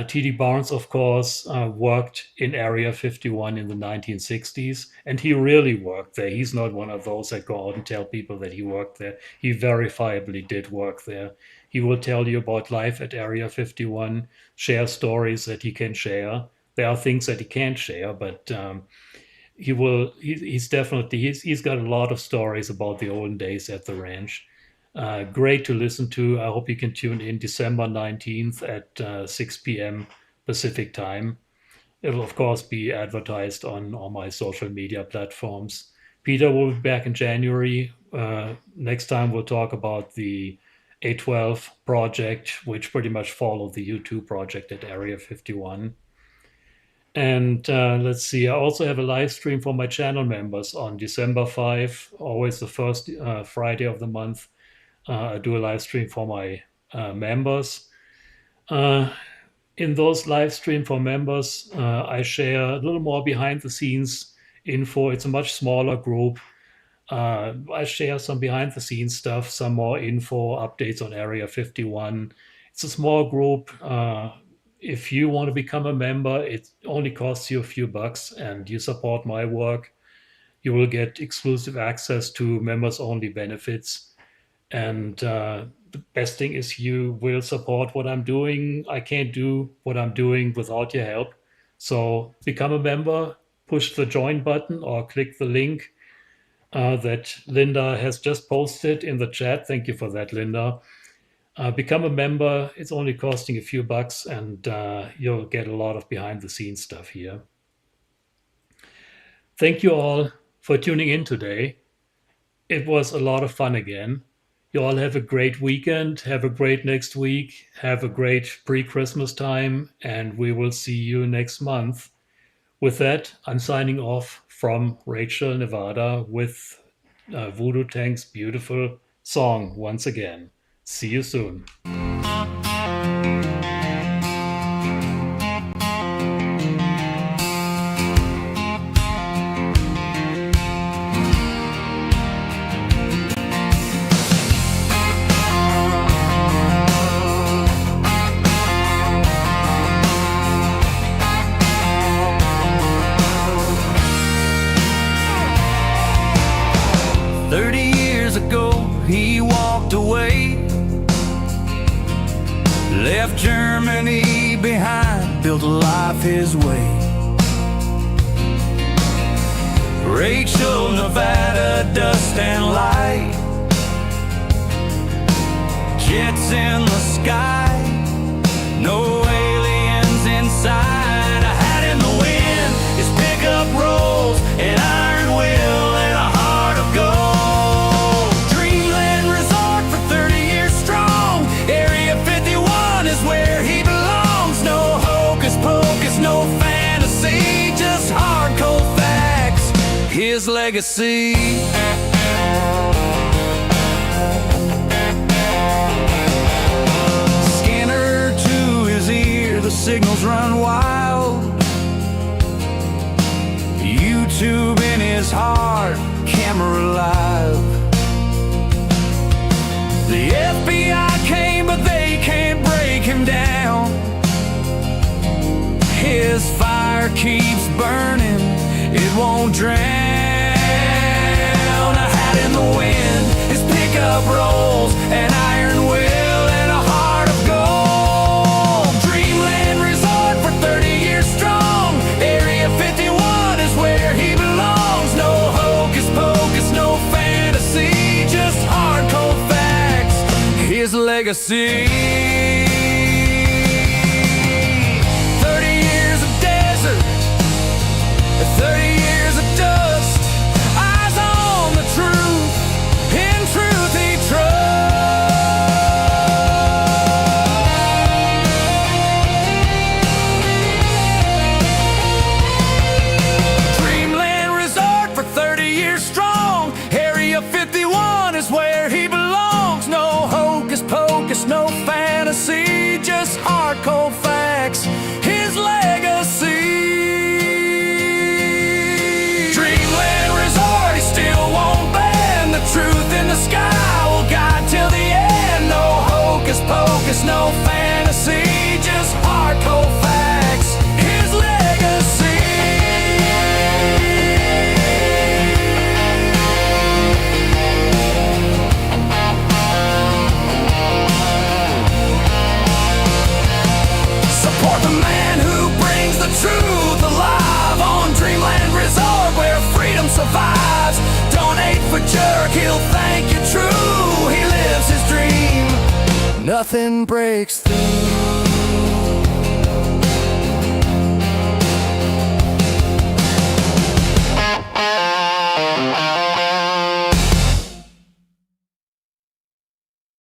T.D. Barnes, of course, worked in Area 51 in the 1960s, and he really worked there. He's not one of those that go out and tell people that he worked there. He verifiably did work there. He will tell you about life at Area 51, share stories that he can share. There are things that he can't share, but he's got a lot of stories about the olden days at the ranch. Great to listen to. I hope you can tune in December 19th at 6 p.m. Pacific time. It'll, of course, be advertised on all my social media platforms. Peter will be back in January. Next time, we'll talk about the A12 project, which pretty much followed the U-2 project at Area 51. And let's see, I also have a live stream for my channel members on December 5, always the first Friday of the month. I do a live stream for my members. In those live stream for members, I share a little more behind the scenes info. It's a much smaller group. I share some behind the scenes stuff, some more info, updates on Area 51. It's a small group. If you want to become a member, it only costs you a few bucks and you support my work. You will get exclusive access to members only benefits. And the best thing is you will support what I'm doing. I can't do what I'm doing without your help. So become a member, push the join button or click the link that Linda has just posted in the chat. Thank you for that, Linda. Become a member. It's only costing a few bucks and you'll get a lot of behind the scenes stuff here. Thank you all for tuning in today. It was a lot of fun again. You all have a great weekend. Have a great next week. Have a great pre-Christmas time. And we will see you next month. With that, I'm signing off from Rachel, Nevada with Voodoo Tank's beautiful song once again. See you soon. 30 years ago, he walked away, left Germany behind, built a life his way. Rachel, Nevada, dust and light, jets in the sky, no aliens inside. A hat in the wind, his pickup rolls, an iron will and a heart of gold. Dreamland Resort for 30 years strong, Area 51 is where he belongs. No hocus pocus, no fantasy, just hard cold facts, his legacy. The signals run wild, YouTube in his heart, camera live. The FBI came but they can't break him down. His fire keeps burning, it won't drown. A hat in the wind, his pickup rolls, an iron will and a heart of gold. Area 51 is where he belongs. No hocus pocus, no fantasy, just hard cold facts, his legacy. 30 years of desert, 30 years of dust, eyes on the truth, in truth he trusts. no fantasy, just hardcore facts. His legacy. Support the man who brings the truth alive on Dreamland Resort, where freedom survives. Donate for Jerk, he'll thank you true. He lives his dream. Nothing breaks through.